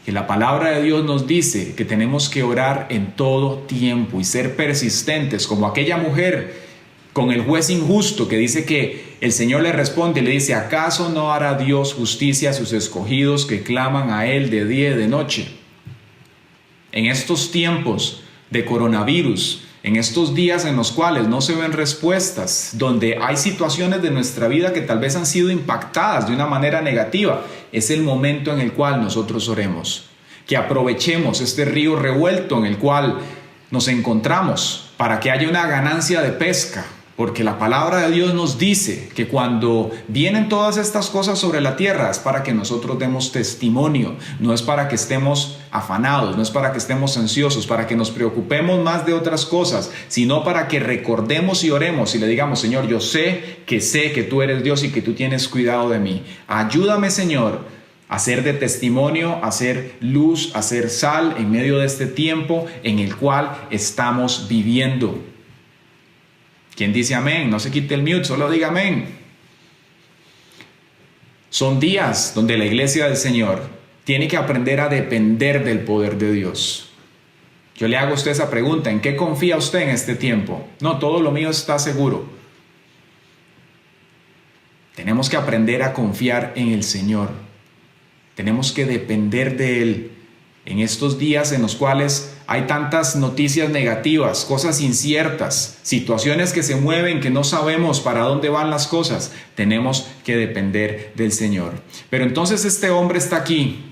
que la palabra de Dios nos dice que tenemos que orar en todo tiempo y ser persistentes, como aquella mujer con el juez injusto que dice que el Señor le responde y le dice, ¿acaso no hará Dios justicia a sus escogidos que claman a Él de día y de noche? En estos tiempos de coronavirus, en estos días en los cuales no se ven respuestas, donde hay situaciones de nuestra vida que tal vez han sido impactadas de una manera negativa, es el momento en el cual nosotros oremos, que aprovechemos este río revuelto en el cual nos encontramos para que haya una ganancia de pesca, porque la palabra de Dios nos dice que cuando vienen todas estas cosas sobre la tierra es para que nosotros demos testimonio, no es para que estemos afanados, no es para que estemos ansiosos, para que nos preocupemos más de otras cosas, sino para que recordemos y oremos y le digamos, Señor, yo sé que tú eres Dios y que tú tienes cuidado de mí. Ayúdame, Señor, a ser de testimonio, a ser luz, a ser sal en medio de este tiempo en el cual estamos viviendo. ¿Quién dice amén? No se quite el mute, solo diga amén. Son días donde la iglesia del Señor tiene que aprender a depender del poder de Dios. Yo le hago a usted esa pregunta, ¿en qué confía usted en este tiempo? No, todo lo mío está seguro. Tenemos que aprender a confiar en el Señor. Tenemos que depender de Él. En estos días en los cuales hay tantas noticias negativas, cosas inciertas, situaciones que se mueven, que no sabemos para dónde van las cosas, tenemos que depender del Señor. Pero entonces este hombre está aquí,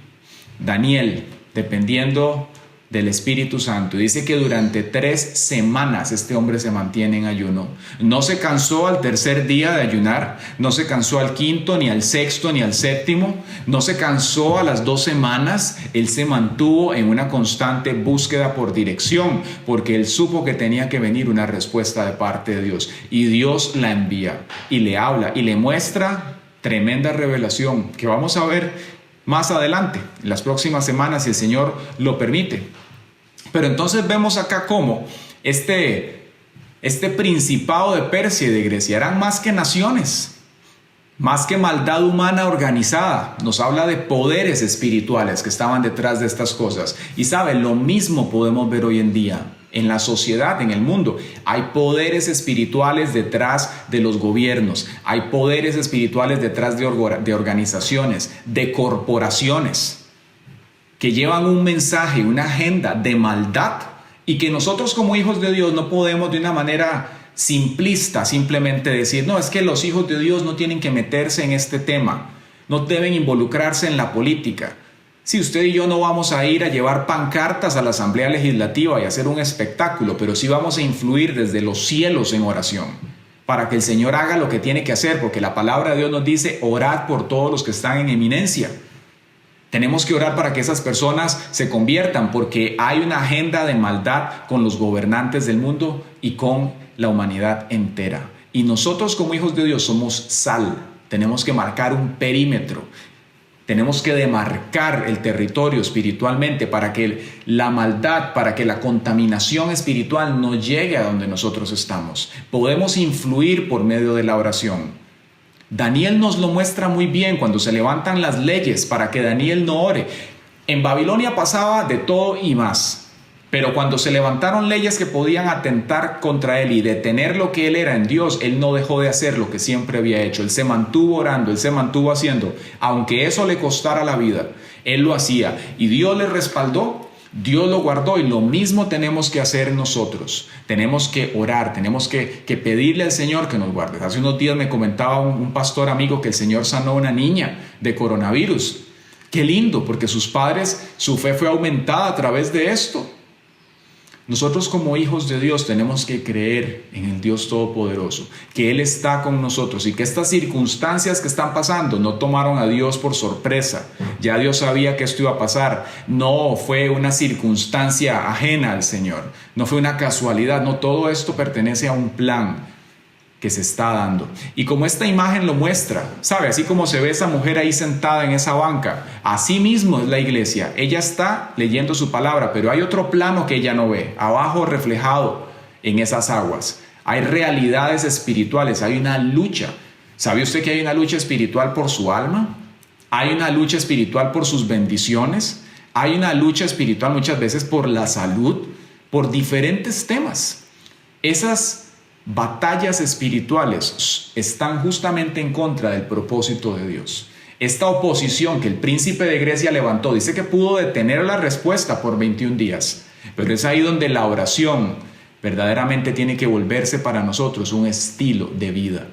Daniel, dependiendo del Espíritu Santo. Dice que durante 3 semanas este hombre se mantiene en ayuno. No se cansó al tercer día de ayunar, no se cansó al quinto, ni al sexto, ni al séptimo, no se cansó a las 2 semanas. Él se mantuvo en una constante búsqueda por dirección, porque él supo que tenía que venir una respuesta de parte de Dios. Y Dios la envía y le habla y le muestra tremenda revelación que vamos a ver más adelante, en las próximas semanas, si el Señor lo permite. Pero entonces vemos acá cómo este principado de Persia y de Grecia eran más que naciones, más que maldad humana organizada. Nos habla de poderes espirituales que estaban detrás de estas cosas. Y sabe, lo mismo podemos ver hoy en día en la sociedad, en el mundo. Hay poderes espirituales detrás de los gobiernos, hay poderes espirituales detrás de organizaciones, de corporaciones, que llevan un mensaje, una agenda de maldad, y que nosotros como hijos de Dios no podemos de una manera simplista simplemente decir, no, es que los hijos de Dios no tienen que meterse en este tema, no deben involucrarse en la política. Si usted y yo no vamos a ir a llevar pancartas a la Asamblea Legislativa y hacer un espectáculo, pero sí vamos a influir desde los cielos en oración para que el Señor haga lo que tiene que hacer, porque la palabra de Dios nos dice, orad por todos los que están en eminencia. Tenemos que orar para que esas personas se conviertan, porque hay una agenda de maldad con los gobernantes del mundo y con la humanidad entera. Y nosotros como hijos de Dios somos sal, tenemos que marcar un perímetro. Tenemos que demarcar el territorio espiritualmente para que la maldad, para que la contaminación espiritual no llegue a donde nosotros estamos. Podemos influir por medio de la oración. Daniel nos lo muestra muy bien cuando se levantan las leyes para que Daniel no ore. En Babilonia pasaba de todo y más. Pero cuando se levantaron leyes que podían atentar contra él y detener lo que él era en Dios, él no dejó de hacer lo que siempre había hecho. Él se mantuvo orando, él se mantuvo haciendo. Aunque eso le costara la vida, él lo hacía. Y Dios le respaldó, Dios lo guardó, y lo mismo tenemos que hacer nosotros. Tenemos que orar, tenemos que pedirle al Señor que nos guarde. Hace unos días me comentaba un pastor amigo que el Señor sanó a una niña de coronavirus. Qué lindo, porque sus padres, su fe fue aumentada a través de esto. Nosotros como hijos de Dios tenemos que creer en el Dios Todopoderoso, que Él está con nosotros y que estas circunstancias que están pasando no tomaron a Dios por sorpresa. Ya Dios sabía que esto iba a pasar. No fue una circunstancia ajena al Señor, no fue una casualidad, no, todo esto pertenece a un plan que se está dando. Y como esta imagen lo muestra, ¿sabe? Así como se ve esa mujer ahí sentada en esa banca, así mismo es la iglesia. Ella está leyendo su palabra, pero hay otro plano que ella no ve, abajo reflejado en esas aguas. Hay realidades espirituales, hay una lucha. ¿Sabe usted que hay una lucha espiritual por su alma? Hay una lucha espiritual por sus bendiciones. Hay una lucha espiritual muchas veces por la salud, por diferentes temas. Esas batallas espirituales están justamente en contra del propósito de Dios. Esta oposición que el príncipe de Grecia levantó, dice que pudo detener la respuesta por 21 días, pero es ahí donde la oración verdaderamente tiene que volverse para nosotros un estilo de vida.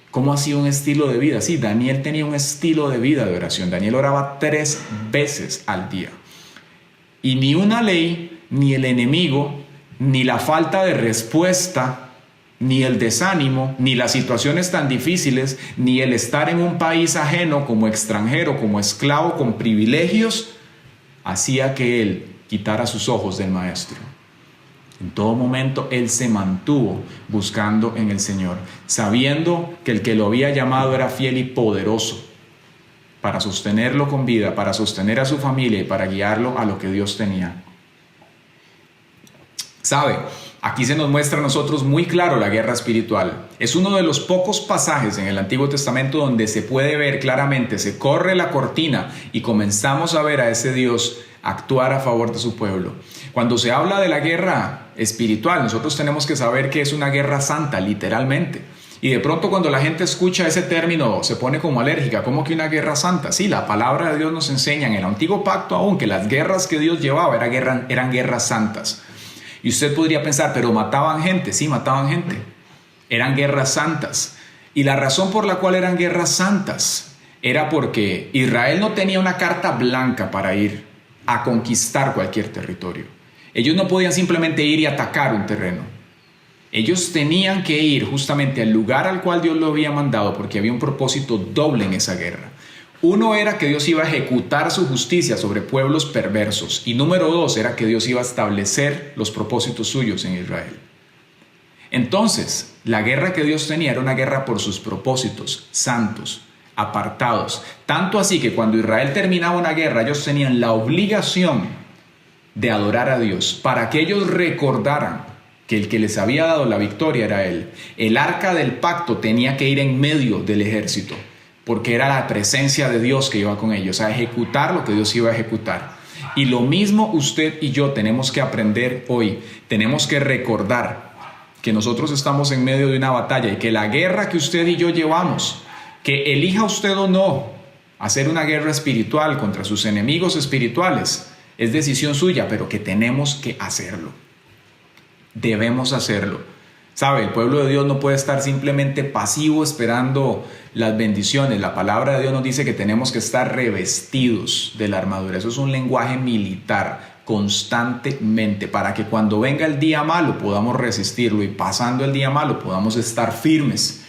¿Cómo ha sido un estilo de vida? Sí, Daniel tenía un estilo de vida de oración. Daniel oraba 3 veces al día. Y ni una ley, ni el enemigo, ni la falta de respuesta, ni el desánimo, ni las situaciones tan difíciles, ni el estar en un país ajeno como extranjero, como esclavo con privilegios, hacía que él quitara sus ojos del maestro. En todo momento él se mantuvo buscando en el Señor, sabiendo que el que lo había llamado era fiel y poderoso para sostenerlo con vida, para sostener a su familia y para guiarlo a lo que Dios tenía. ¿Sabe? Aquí se nos muestra a nosotros muy claro la guerra espiritual. Es uno de los pocos pasajes en el Antiguo Testamento donde se puede ver claramente, se corre la cortina y comenzamos a ver a ese Dios actuar a favor de su pueblo. Cuando se habla de la guerra espiritual, nosotros tenemos que saber que es una guerra santa, literalmente. Y de pronto cuando la gente escucha ese término se pone como alérgica. ¿Cómo que una guerra santa? Sí, la palabra de Dios nos enseña en el Antiguo Pacto aún que las guerras que Dios llevaba eran guerras santas. Y usted podría pensar, pero mataban gente. Sí, mataban gente. Eran guerras santas. Y la razón por la cual eran guerras santas era porque Israel no tenía una carta blanca para ir a conquistar cualquier territorio. Ellos no podían simplemente ir y atacar un terreno. Ellos tenían que ir justamente al lugar al cual Dios lo había mandado porque había un propósito doble en esa guerra. Uno era que Dios iba a ejecutar su justicia sobre pueblos perversos. Y número 2 era que Dios iba a establecer los propósitos suyos en Israel. Entonces, la guerra que Dios tenía era una guerra por sus propósitos santos, apartados. Tanto así que cuando Israel terminaba una guerra, ellos tenían la obligación de adorar a Dios para que ellos recordaran que el que les había dado la victoria era Él. El arca del pacto tenía que ir en medio del ejército, porque era la presencia de Dios que iba con ellos, a ejecutar lo que Dios iba a ejecutar. Y lo mismo usted y yo tenemos que aprender hoy. Tenemos que recordar que nosotros estamos en medio de una batalla y que la guerra que usted y yo llevamos, que elija usted o no hacer una guerra espiritual contra sus enemigos espirituales, es decisión suya, pero que tenemos que hacerlo. Debemos hacerlo. ¿Sabe? El pueblo de Dios no puede estar simplemente pasivo esperando las bendiciones. La palabra de Dios nos dice que tenemos que estar revestidos de la armadura. Eso es un lenguaje militar constantemente para que cuando venga el día malo podamos resistirlo y pasando el día malo podamos estar firmes.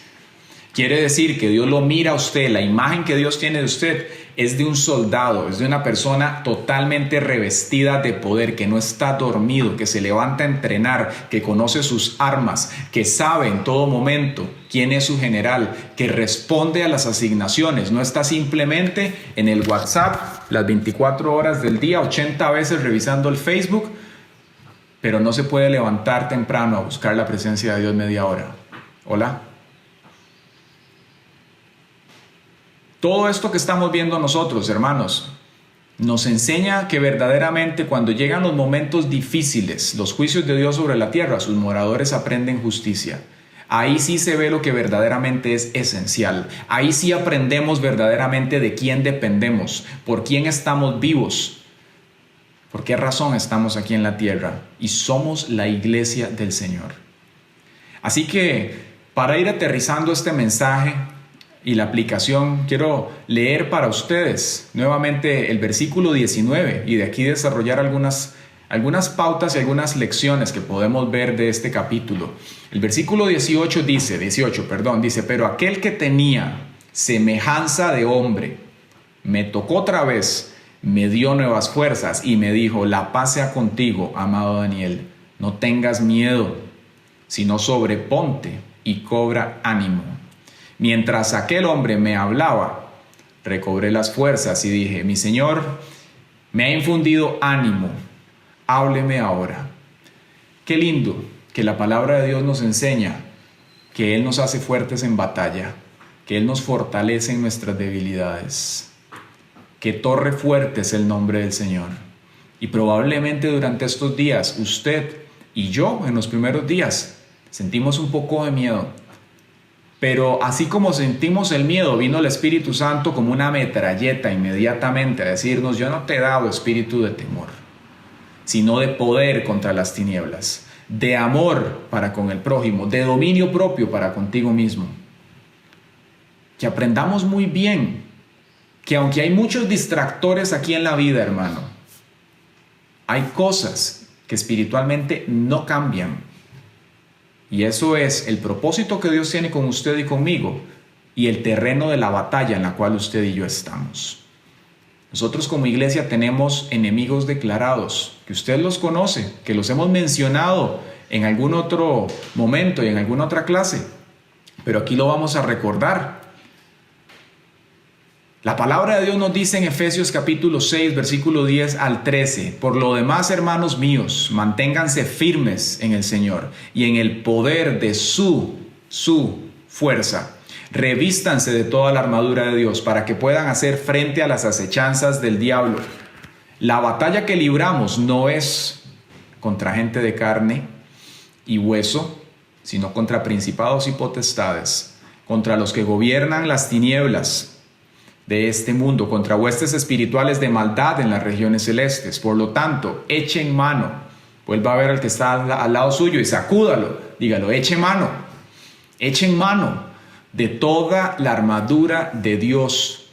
Quiere decir que Dios lo mira a usted, la imagen que Dios tiene de usted es de un soldado, es de una persona totalmente revestida de poder, que no está dormido, que se levanta a entrenar, que conoce sus armas, que sabe en todo momento quién es su general, que responde a las asignaciones, no está simplemente en el WhatsApp las 24 horas del día, 80 veces revisando el Facebook, pero no se puede levantar temprano a buscar la presencia de Dios media hora. Hola. Todo esto que estamos viendo nosotros, hermanos, Nos enseña que verdaderamente cuando llegan los momentos difíciles, los juicios de Dios sobre la tierra, sus moradores aprenden justicia. Ahí sí se ve lo que verdaderamente es esencial. Ahí sí aprendemos verdaderamente de quién dependemos, por quién estamos vivos, por qué razón estamos aquí en la tierra. Y somos la iglesia del Señor. Así que para ir aterrizando este mensaje y la aplicación, quiero leer para ustedes nuevamente el versículo 19 y de aquí desarrollar algunas pautas y algunas lecciones que podemos ver de este capítulo. El versículo 18 dice, pero aquel que tenía semejanza de hombre me tocó otra vez, me dio nuevas fuerzas y me dijo: la paz sea contigo, amado Daniel, no tengas miedo, sino sobreponte y cobra ánimo. Mientras aquel hombre me hablaba, recobré las fuerzas y dije: mi Señor me ha infundido ánimo, hábleme ahora. Qué lindo que la palabra de Dios nos enseña que Él nos hace fuertes en batalla, que Él nos fortalece en nuestras debilidades. Qué torre fuerte es el nombre del Señor. Y probablemente durante estos días, usted y yo en los primeros días sentimos un poco de miedo. Pero así como sentimos el miedo, vino el Espíritu Santo como una metralleta inmediatamente a decirnos: yo no te he dado espíritu de temor, sino de poder contra las tinieblas, de amor para con el prójimo, de dominio propio para contigo mismo. Que aprendamos muy bien que aunque hay muchos distractores aquí en la vida, hermano, hay cosas que espiritualmente no cambian. Y eso es el propósito que Dios tiene con usted y conmigo y el terreno de la batalla en la cual usted y yo estamos. Nosotros como iglesia tenemos enemigos declarados, que usted los conoce, que los hemos mencionado en algún otro momento y en alguna otra clase, pero aquí lo vamos a recordar. La palabra de Dios nos dice en Efesios capítulo 6, versículo 10 al 13: por lo demás, hermanos míos, manténganse firmes en el Señor y en el poder de su fuerza. Revístanse de toda la armadura de Dios para que puedan hacer frente a las acechanzas del diablo. La batalla que libramos no es contra gente de carne y hueso, sino contra principados y potestades, contra los que gobiernan las tinieblas de este mundo, contra huestes espirituales de maldad en las regiones celestes. Por lo tanto, echen mano. Vuelva a ver al que está al lado suyo y sacúdalo. Dígalo: echen mano de toda la armadura de Dios,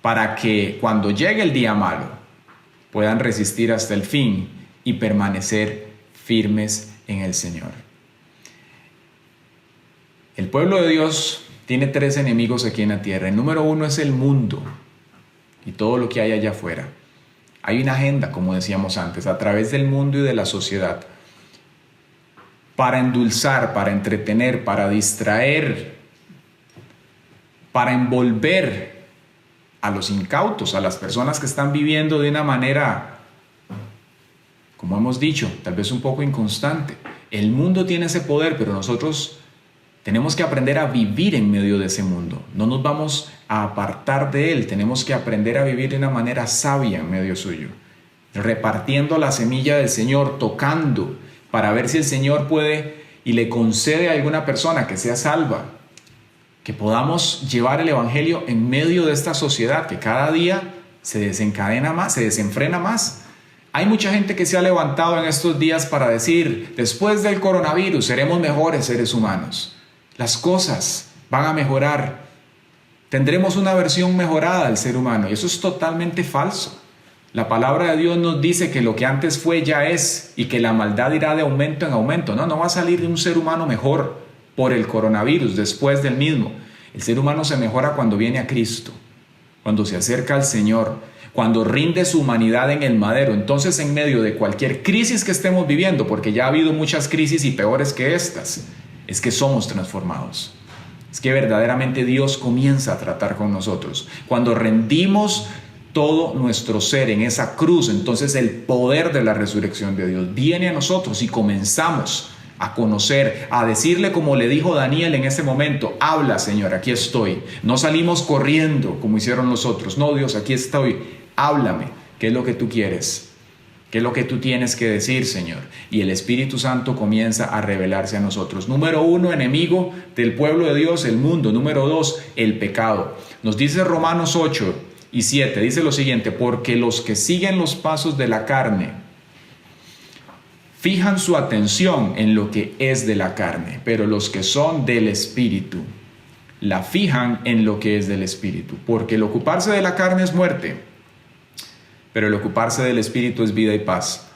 para que cuando llegue el día malo puedan resistir hasta el fin y permanecer firmes en el Señor. El pueblo de Dios tiene 3 enemigos aquí en la tierra. El número 1 es el mundo y todo lo que hay allá afuera. Hay una agenda, como decíamos antes, a través del mundo y de la sociedad, para endulzar, para entretener, para distraer, para envolver a los incautos, a las personas que están viviendo de una manera, como hemos dicho, tal vez un poco inconstante. El mundo tiene ese poder, pero nosotros tenemos que aprender a vivir en medio de ese mundo. No nos vamos a apartar de él. Tenemos que aprender a vivir de una manera sabia en medio suyo, repartiendo la semilla del Señor, tocando para ver si el Señor puede y le concede a alguna persona que sea salva, que podamos llevar el evangelio en medio de esta sociedad que cada día se desencadena más, se desenfrena más. Hay mucha gente que se ha levantado en estos días para decir: después del coronavirus seremos mejores seres humanos. Las cosas van a mejorar. Tendremos una versión mejorada del ser humano. Y eso es totalmente falso. La palabra de Dios nos dice que lo que antes fue ya es, y que la maldad irá de aumento en aumento. No va a salir de un ser humano mejor por el coronavirus después del mismo. El ser humano se mejora cuando viene a Cristo, cuando se acerca al Señor, cuando rinde su humanidad en el madero. Entonces, en medio de cualquier crisis que estemos viviendo, porque ya ha habido muchas crisis y peores que estas, es que somos transformados. Es que verdaderamente Dios comienza a tratar con nosotros. Cuando rendimos todo nuestro ser en esa cruz, entonces el poder de la resurrección de Dios viene a nosotros y comenzamos a conocer, a decirle como le dijo Daniel en ese momento: habla, Señor, aquí estoy. No salimos corriendo como hicieron los otros. No, Dios, aquí estoy, háblame. ¿Qué es lo que tú quieres? ¿Qué es lo que tú tienes que decir, Señor? Y el Espíritu Santo comienza a revelarse a nosotros. Número 1, enemigo del pueblo de Dios, el mundo. Número 2, el pecado. Nos dice Romanos 8:7, dice lo siguiente: porque los que siguen los pasos de la carne fijan su atención en lo que es de la carne, pero los que son del Espíritu la fijan en lo que es del Espíritu. Porque el ocuparse de la carne es muerte, pero el ocuparse del Espíritu es vida y paz.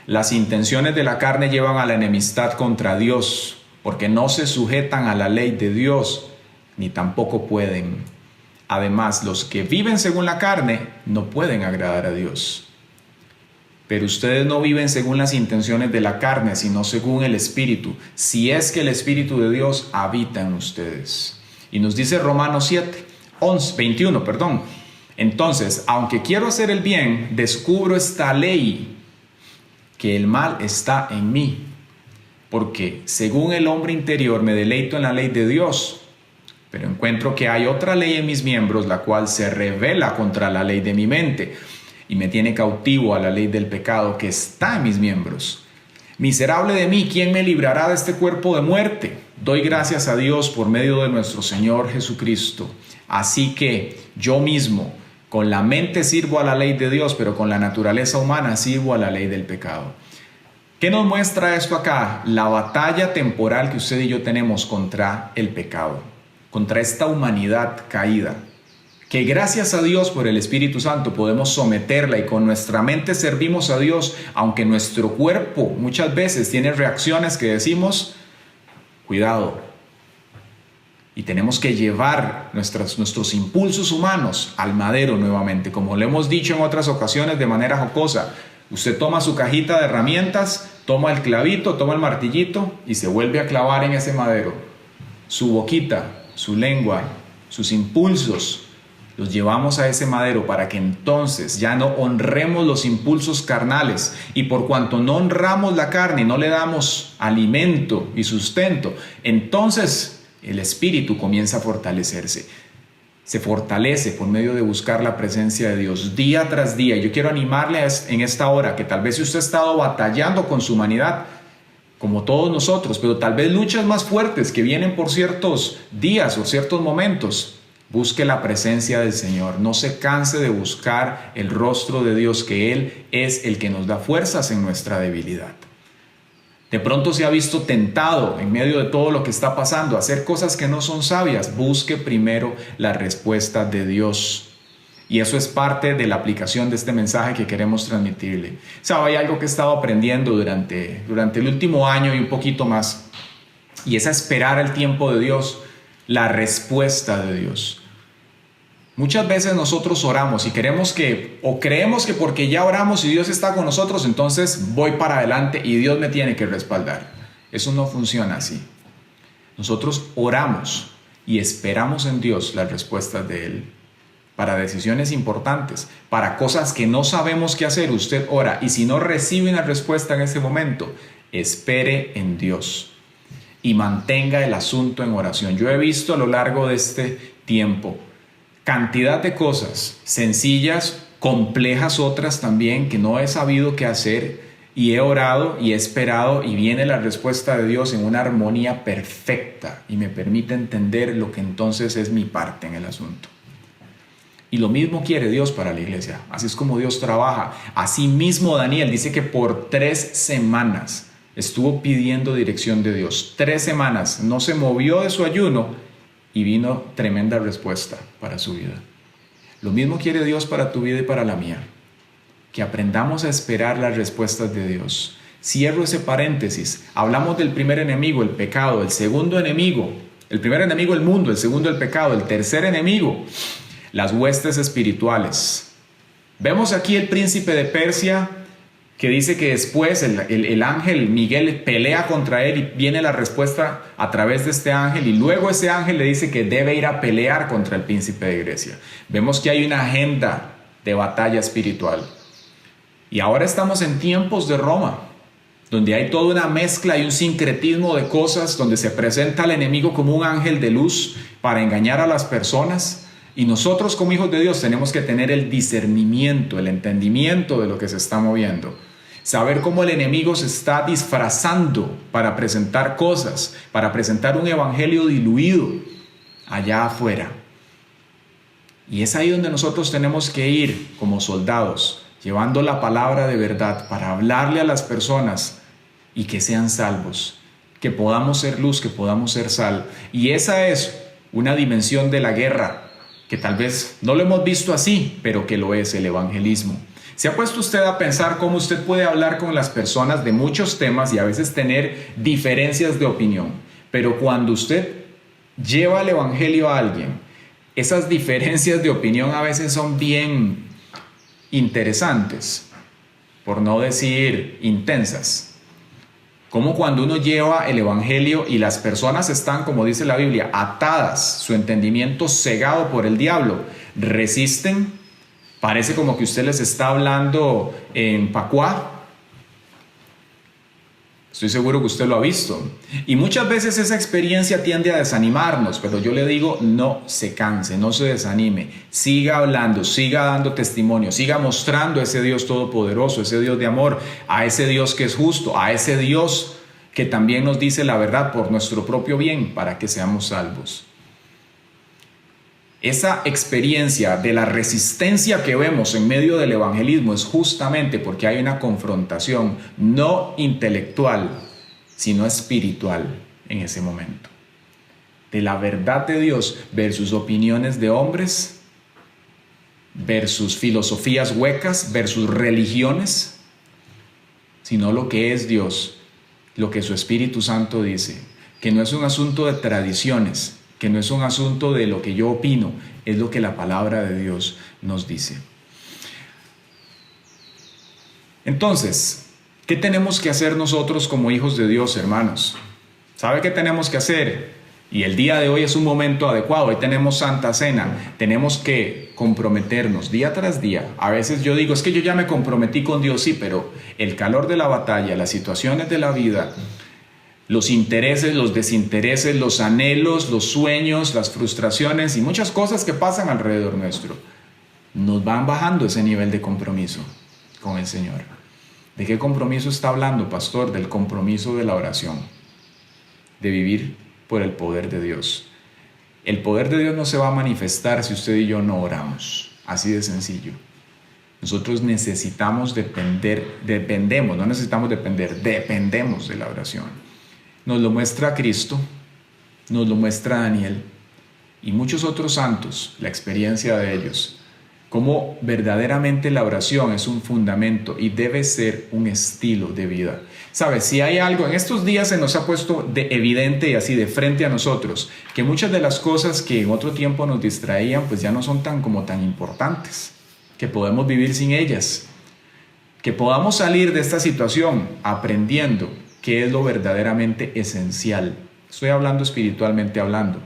Las intenciones de la carne llevan a la enemistad contra Dios, porque no se sujetan a la ley de Dios, ni tampoco pueden. Además, los que viven según la carne no pueden agradar a Dios. Pero ustedes no viven según las intenciones de la carne, sino según el Espíritu, si es que el Espíritu de Dios habita en ustedes. Y nos dice Romanos 21. Entonces, aunque quiero hacer el bien, descubro esta ley, que el mal está en mí. Porque según el hombre interior me deleito en la ley de Dios, pero encuentro que hay otra ley en mis miembros, la cual se rebela contra la ley de mi mente y me tiene cautivo a la ley del pecado que está en mis miembros. Miserable de mí, ¿quién me librará de este cuerpo de muerte? Doy gracias a Dios por medio de nuestro Señor Jesucristo. Así que yo mismo, con la mente sirvo a la ley de Dios, pero con la naturaleza humana sirvo a la ley del pecado. ¿Qué nos muestra esto acá? La batalla temporal que usted y yo tenemos contra el pecado, contra esta humanidad caída, que gracias a Dios por el Espíritu Santo podemos someterla y con nuestra mente servimos a Dios, aunque nuestro cuerpo muchas veces tiene reacciones que decimos, cuidado, y tenemos que llevar nuestros impulsos humanos al madero nuevamente, como lo hemos dicho en otras ocasiones de manera jocosa. Usted toma su cajita de herramientas, toma el clavito, toma el martillito y se vuelve a clavar en ese madero. Su boquita, su lengua, sus impulsos, los llevamos a ese madero para que entonces ya no honremos los impulsos carnales, y por cuanto no honramos la carne y no le damos alimento y sustento, entonces el espíritu comienza a fortalecerse. Se fortalece por medio de buscar la presencia de Dios día tras día. Yo quiero animarle en esta hora que tal vez si usted ha estado batallando con su humanidad, como todos nosotros, pero tal vez luchas más fuertes que vienen por ciertos días o ciertos momentos, busque la presencia del Señor. No se canse de buscar el rostro de Dios, que Él es el que nos da fuerzas en nuestra debilidad. De pronto se ha visto tentado en medio de todo lo que está pasando a hacer cosas que no son sabias. Busque primero la respuesta de Dios. Y eso es parte de la aplicación de este mensaje que queremos transmitirle. ¿Sabe? Hay algo que he estado aprendiendo durante el último año y un poquito más. Y es a esperar el tiempo de Dios, la respuesta de Dios. Muchas veces nosotros oramos y creemos que porque ya oramos y Dios está con nosotros, entonces voy para adelante y Dios me tiene que respaldar. Eso no funciona así. Nosotros oramos y esperamos en Dios las respuestas de Él. Para decisiones importantes, para cosas que no sabemos qué hacer, usted ora, y si no recibe una respuesta en ese momento, espere en Dios y mantenga el asunto en oración. Yo he visto a lo largo de este tiempo cantidad de cosas sencillas, complejas otras también, que no he sabido qué hacer, y he orado y he esperado, y viene la respuesta de Dios en una armonía perfecta y me permite entender lo que entonces es mi parte en el asunto. Y lo mismo quiere Dios para la iglesia. Así es como Dios trabaja. Así mismo Daniel dice que por 3 semanas estuvo pidiendo dirección de Dios. 3 semanas, no se movió de su ayuno, y vino tremenda respuesta para su vida. Lo mismo quiere Dios para tu vida y para la mía. Que aprendamos a esperar las respuestas de Dios. Cierro ese paréntesis. Hablamos del primer enemigo, el pecado. El segundo enemigo, el primer enemigo, el mundo. El segundo, el pecado. El tercer enemigo, las huestes espirituales. Vemos aquí el príncipe de Persia, que dice que después el ángel Miguel pelea contra él y viene la respuesta a través de este ángel, y luego ese ángel le dice que debe ir a pelear contra el príncipe de Grecia. Vemos que hay una agenda de batalla espiritual. Y ahora estamos en tiempos de Roma, donde hay toda una mezcla y un sincretismo de cosas, donde se presenta al enemigo como un ángel de luz para engañar a las personas, Y nosotros como hijos de Dios tenemos que tener el discernimiento, el entendimiento de lo que se está moviendo. Saber cómo el enemigo se está disfrazando para presentar cosas, para presentar un evangelio diluido allá afuera. Y es ahí donde nosotros tenemos que ir como soldados, llevando la palabra de verdad para hablarle a las personas y que sean salvos, que podamos ser luz, que podamos ser sal. Y esa es una dimensión de la guerra, que tal vez no lo hemos visto así, pero que lo es el evangelismo. ¿Se ha puesto usted a pensar cómo usted puede hablar con las personas de muchos temas y a veces tener diferencias de opinión? Pero cuando usted lleva el evangelio a alguien, esas diferencias de opinión a veces son bien interesantes, por no decir intensas. Como cuando uno lleva el evangelio y las personas están, como dice la Biblia, atadas, su entendimiento cegado por el diablo, resisten, parece como que usted les está hablando en pacuá. Estoy seguro que usted lo ha visto. Y muchas veces esa experiencia tiende a desanimarnos, pero yo le digo, no se canse, no se desanime. Siga hablando, siga dando testimonio, siga mostrando a ese Dios todopoderoso, ese Dios de amor, a ese Dios que es justo, a ese Dios que también nos dice la verdad por nuestro propio bien, para que seamos salvos. Esa experiencia de la resistencia que vemos en medio del evangelismo es justamente porque hay una confrontación no intelectual, sino espiritual en ese momento. De la verdad de Dios versus opiniones de hombres, versus filosofías huecas, versus religiones, sino lo que es Dios, lo que su Espíritu Santo dice, que no es un asunto de tradiciones, que no es un asunto de lo que yo opino, es lo que la palabra de Dios nos dice. Entonces, ¿qué tenemos que hacer nosotros como hijos de Dios, hermanos? ¿Sabe qué tenemos que hacer? Y el día de hoy es un momento adecuado, hoy tenemos Santa Cena, tenemos que comprometernos día tras día. A veces yo digo, es que yo ya me comprometí con Dios, sí, pero el calor de la batalla, las situaciones de la vida, los intereses, los desintereses, los anhelos, los sueños, las frustraciones y muchas cosas que pasan alrededor nuestro, nos van bajando ese nivel de compromiso con el Señor. ¿De qué compromiso está hablando, pastor? Del compromiso de la oración, de vivir por el poder de Dios. El poder de Dios no se va a manifestar si usted y yo no oramos, así de sencillo. Nosotros necesitamos dependemos de la oración. Nos lo muestra Cristo, nos lo muestra Daniel y muchos otros santos, la experiencia de ellos, cómo verdaderamente la oración es un fundamento y debe ser un estilo de vida. ¿Sabes? Si hay algo, en estos días se nos ha puesto de evidente y así de frente a nosotros, que muchas de las cosas que en otro tiempo nos distraían, pues ya no son tan importantes, que podemos vivir sin ellas, que podamos salir de esta situación aprendiendo qué es lo verdaderamente esencial. Estoy hablando espiritualmente hablando.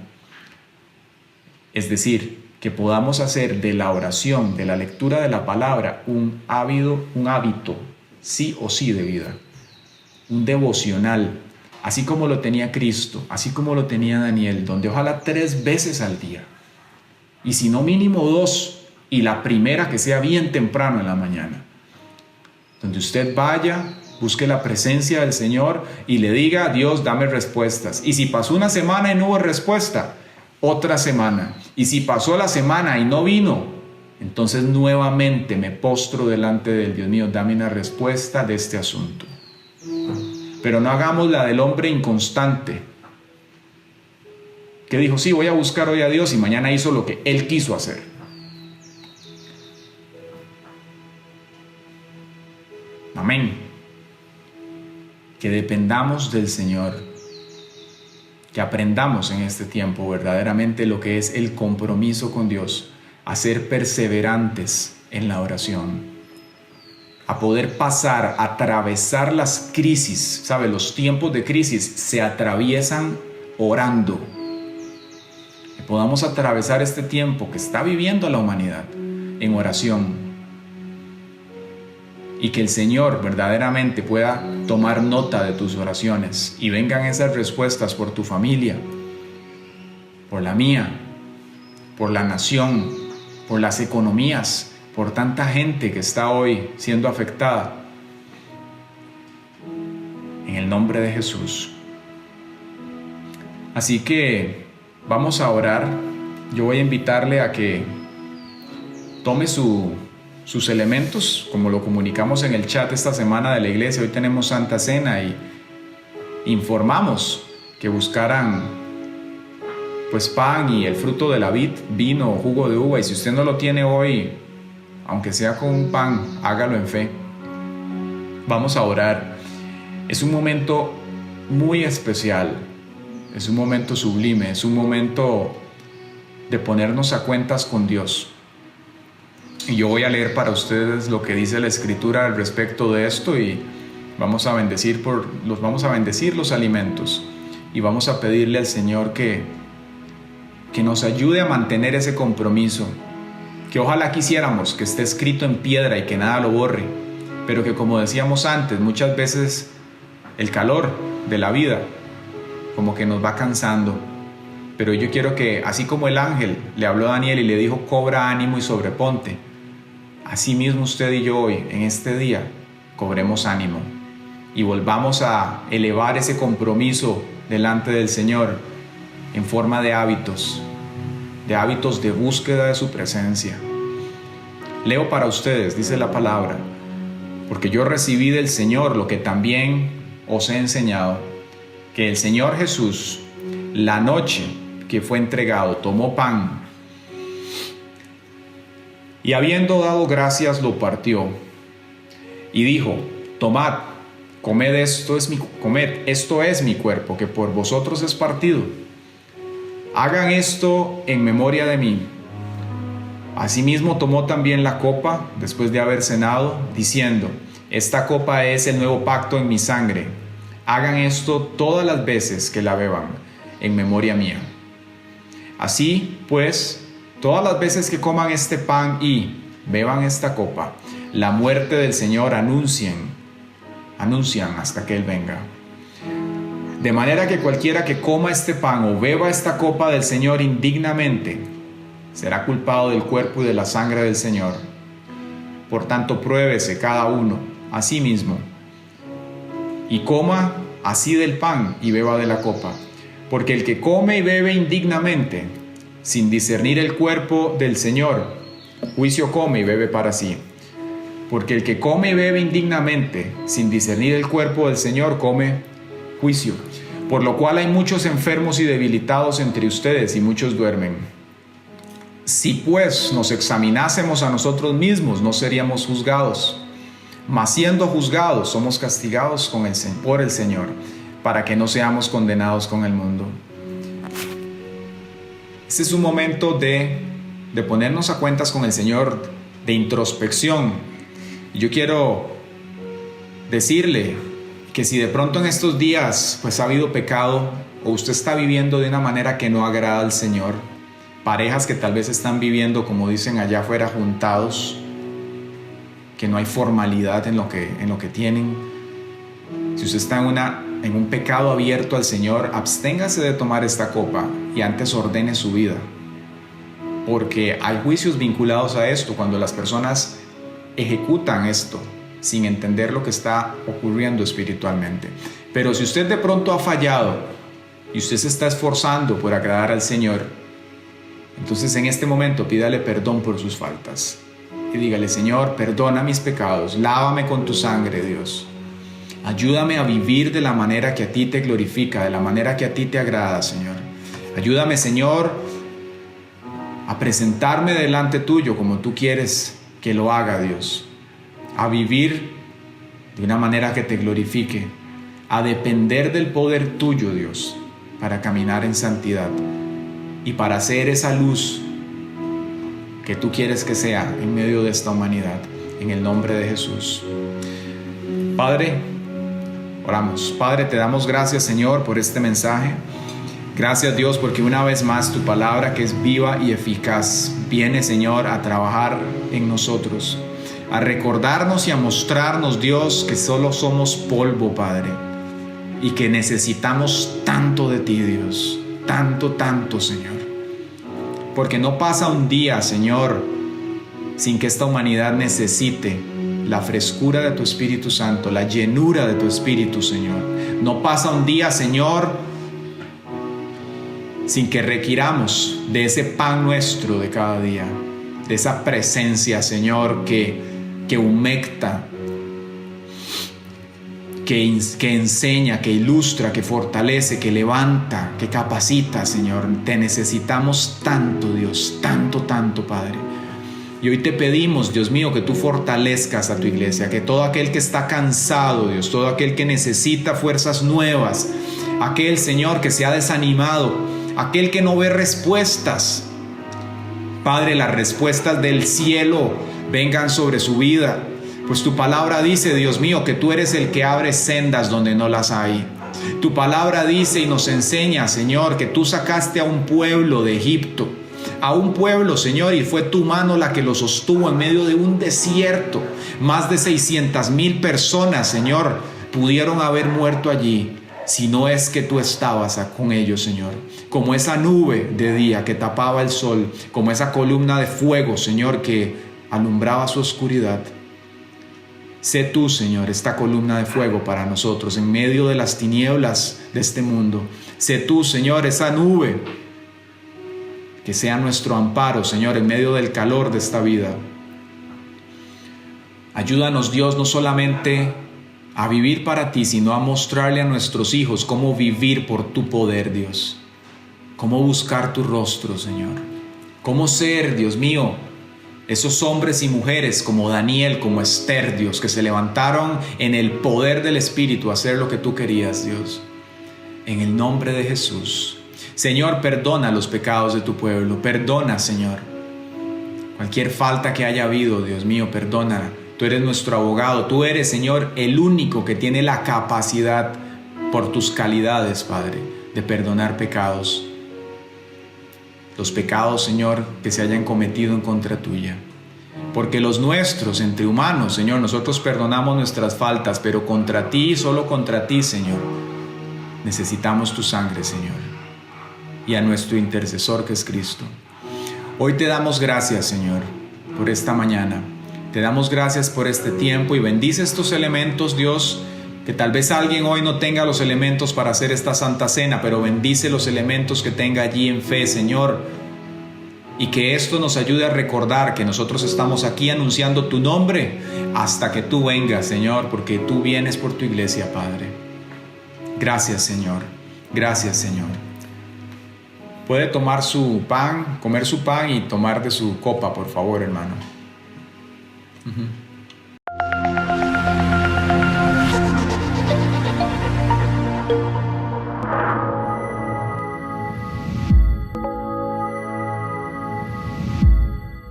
Es decir, que podamos hacer de la oración, de la lectura de la palabra, un hábito, sí o sí de vida. Un devocional, así como lo tenía Cristo, así como lo tenía Daniel, donde ojalá 3 veces al día. Y si no mínimo 2, y la primera que sea bien temprano en la mañana. Donde usted vaya, busque la presencia del Señor y le diga, Dios, dame respuestas. Y si pasó una semana y no hubo respuesta, otra semana. Y si pasó la semana y no vino, entonces nuevamente me postro delante del Dios mío, dame una respuesta de este asunto. Pero no hagamos la del hombre inconstante, que dijo, sí, voy a buscar hoy a Dios y mañana hizo lo que él quiso hacer. Amén. Que dependamos del Señor, que aprendamos en este tiempo verdaderamente lo que es el compromiso con Dios, a ser perseverantes en la oración, a poder pasar, atravesar las crisis. ¿Sabe? Los tiempos de crisis se atraviesan orando. Que podamos atravesar este tiempo que está viviendo la humanidad en oración. Y que el Señor verdaderamente pueda tomar nota de tus oraciones y vengan esas respuestas por tu familia, por la mía, por la nación, por las economías, por tanta gente que está hoy siendo afectada. En el nombre de Jesús. Así que vamos a orar. Yo voy a invitarle a que tome sus elementos, como lo comunicamos en el chat esta semana de la iglesia. Hoy tenemos Santa Cena y informamos que buscaran pues pan y el fruto de la vid, vino o jugo de uva. Y si usted no lo tiene hoy, aunque sea con un pan, hágalo en fe. Vamos a orar. Es un momento muy especial, es un momento sublime, es un momento de ponernos a cuentas con Dios. Y yo voy a leer para ustedes lo que dice la Escritura al respecto de esto y vamos a bendecir los alimentos y vamos a pedirle al Señor que nos ayude a mantener ese compromiso, que ojalá quisiéramos que esté escrito en piedra y que nada lo borre, pero que, como decíamos antes, muchas veces el calor de la vida como que nos va cansando. Pero yo quiero que, así como el ángel le habló a Daniel y le dijo cobra ánimo y sobreponte, así mismo usted y yo hoy en este día cobremos ánimo y volvamos a elevar ese compromiso delante del Señor en forma de hábitos de búsqueda de su presencia. Leo para ustedes, dice la palabra: porque yo recibí del Señor lo que también os he enseñado, que el Señor Jesús, la noche que fue entregado, tomó pan y, habiendo dado gracias, lo partió y dijo: tomad, comed, esto es mi cuerpo, que por vosotros es partido. Hagan esto en memoria de mí. Asimismo tomó también la copa después de haber cenado, diciendo: esta copa es el nuevo pacto en mi sangre. Hagan esto todas las veces que la beban, en memoria mía. Así pues, todas las veces que coman este pan y beban esta copa, la muerte del Señor anuncian hasta que Él venga. De manera que cualquiera que coma este pan o beba esta copa del Señor indignamente, será culpado del cuerpo y de la sangre del Señor. Por tanto, pruébese cada uno a sí mismo, y coma así del pan y beba de la copa. Porque el que come y bebe indignamente, sin discernir el cuerpo del Señor, juicio come y bebe para sí. Porque el que come y bebe indignamente, sin discernir el cuerpo del Señor, come juicio. Por lo cual hay muchos enfermos y debilitados entre ustedes, y muchos duermen. Si pues nos examinásemos a nosotros mismos, no seríamos juzgados. Mas siendo juzgados, somos castigados por el Señor, para que no seamos condenados con el mundo. Este es un momento de ponernos a cuentas con el Señor, de introspección. Y yo quiero decirle que si de pronto en estos días pues ha habido pecado, o usted está viviendo de una manera que no agrada al Señor, parejas que tal vez están viviendo, como dicen allá afuera, juntados, que no hay formalidad en lo que tienen. Si usted está en un pecado abierto al Señor, absténgase de tomar esta copa y antes ordene su vida, porque hay juicios vinculados a esto cuando las personas ejecutan esto sin entender lo que está ocurriendo espiritualmente. Pero si usted de pronto ha fallado y usted se está esforzando por agradar al Señor, entonces en este momento pídale perdón por sus faltas y dígale: Señor, perdona mis pecados, lávame con tu sangre, Dios. Ayúdame a vivir de la manera que a ti te glorifica, de la manera que a ti te agrada, Señor. Ayúdame, Señor, a presentarme delante tuyo como tú quieres que lo haga, Dios. A vivir de una manera que te glorifique, a depender del poder tuyo, Dios, para caminar en santidad y para ser esa luz que tú quieres que sea en medio de esta humanidad, en el nombre de Jesús. Padre, oramos. Padre, te damos gracias, Señor, por este mensaje. Gracias, Dios, porque una vez más tu palabra, que es viva y eficaz, viene, Señor, a trabajar en nosotros, a recordarnos y a mostrarnos, Dios, que solo somos polvo, Padre, y que necesitamos tanto de ti, Dios, tanto, Señor. porque no pasa un día, Señor, sin que esta humanidad necesite la frescura de tu Espíritu Santo, la llenura de tu Espíritu, Señor. No pasa un día, Señor, sin que requiramos de ese pan nuestro de cada día, de esa presencia, Señor, que humecta, que enseña, que ilustra, que fortalece, que levanta, que capacita, Señor. Te necesitamos tanto, Dios, tanto, tanto, Padre. Y hoy te pedimos, Dios mío, que tú fortalezcas a tu iglesia, que todo aquel que está cansado, Dios, todo aquel que necesita fuerzas nuevas, aquel, Señor, que se ha desanimado, aquel que no ve respuestas, Padre, las respuestas del cielo vengan sobre su vida. Pues tu palabra dice, Dios mío, que tú eres el que abre sendas donde no las hay. Tu palabra dice y nos enseña, Señor, que tú sacaste a un pueblo de Egipto, a un pueblo, Señor, y fue tu mano la que lo sostuvo en medio de un desierto. Más de 600,000 personas, Señor, pudieron haber muerto allí, si no es que tú estabas con ellos, Señor. Como esa nube de día que tapaba el sol, como esa columna de fuego, Señor, que alumbraba su oscuridad. Sé tú, Señor, esta columna de fuego para nosotros en medio de las tinieblas de este mundo. Sé tú, Señor, esa nube que sea nuestro amparo, Señor, en medio del calor de esta vida. Ayúdanos, Dios, no solamente a vivir para ti, sino a mostrarle a nuestros hijos cómo vivir por tu poder, Dios. Cómo buscar tu rostro, Señor. Cómo ser, Dios mío, esos hombres y mujeres como Daniel, como Esther, Dios, que se levantaron en el poder del Espíritu a hacer lo que tú querías, Dios. En el nombre de Jesús. Señor, perdona los pecados de tu pueblo. Perdona, Señor. Cualquier falta que haya habido, Dios mío, perdona. Tú eres nuestro abogado. Tú eres, Señor, el único que tiene la capacidad, por tus calidades, Padre, de perdonar pecados. Los pecados, Señor, que se hayan cometido en contra tuya. Porque los nuestros, entre humanos, Señor, nosotros perdonamos nuestras faltas, pero contra ti, solo contra ti, Señor, necesitamos tu sangre, Señor, y a nuestro intercesor que es Cristo. Hoy te damos gracias, Señor, por esta mañana. Te damos gracias por este tiempo y bendice estos elementos, Dios, que tal vez alguien hoy no tenga los elementos para hacer esta Santa Cena, pero bendice los elementos que tenga allí en fe, Señor, y que esto nos ayude a recordar que nosotros estamos aquí anunciando tu nombre hasta que tú vengas, Señor, porque tú vienes por tu iglesia, Padre. Gracias, Señor. Gracias, Señor. Puede tomar su pan, comer su pan y tomar de su copa, por favor, hermano.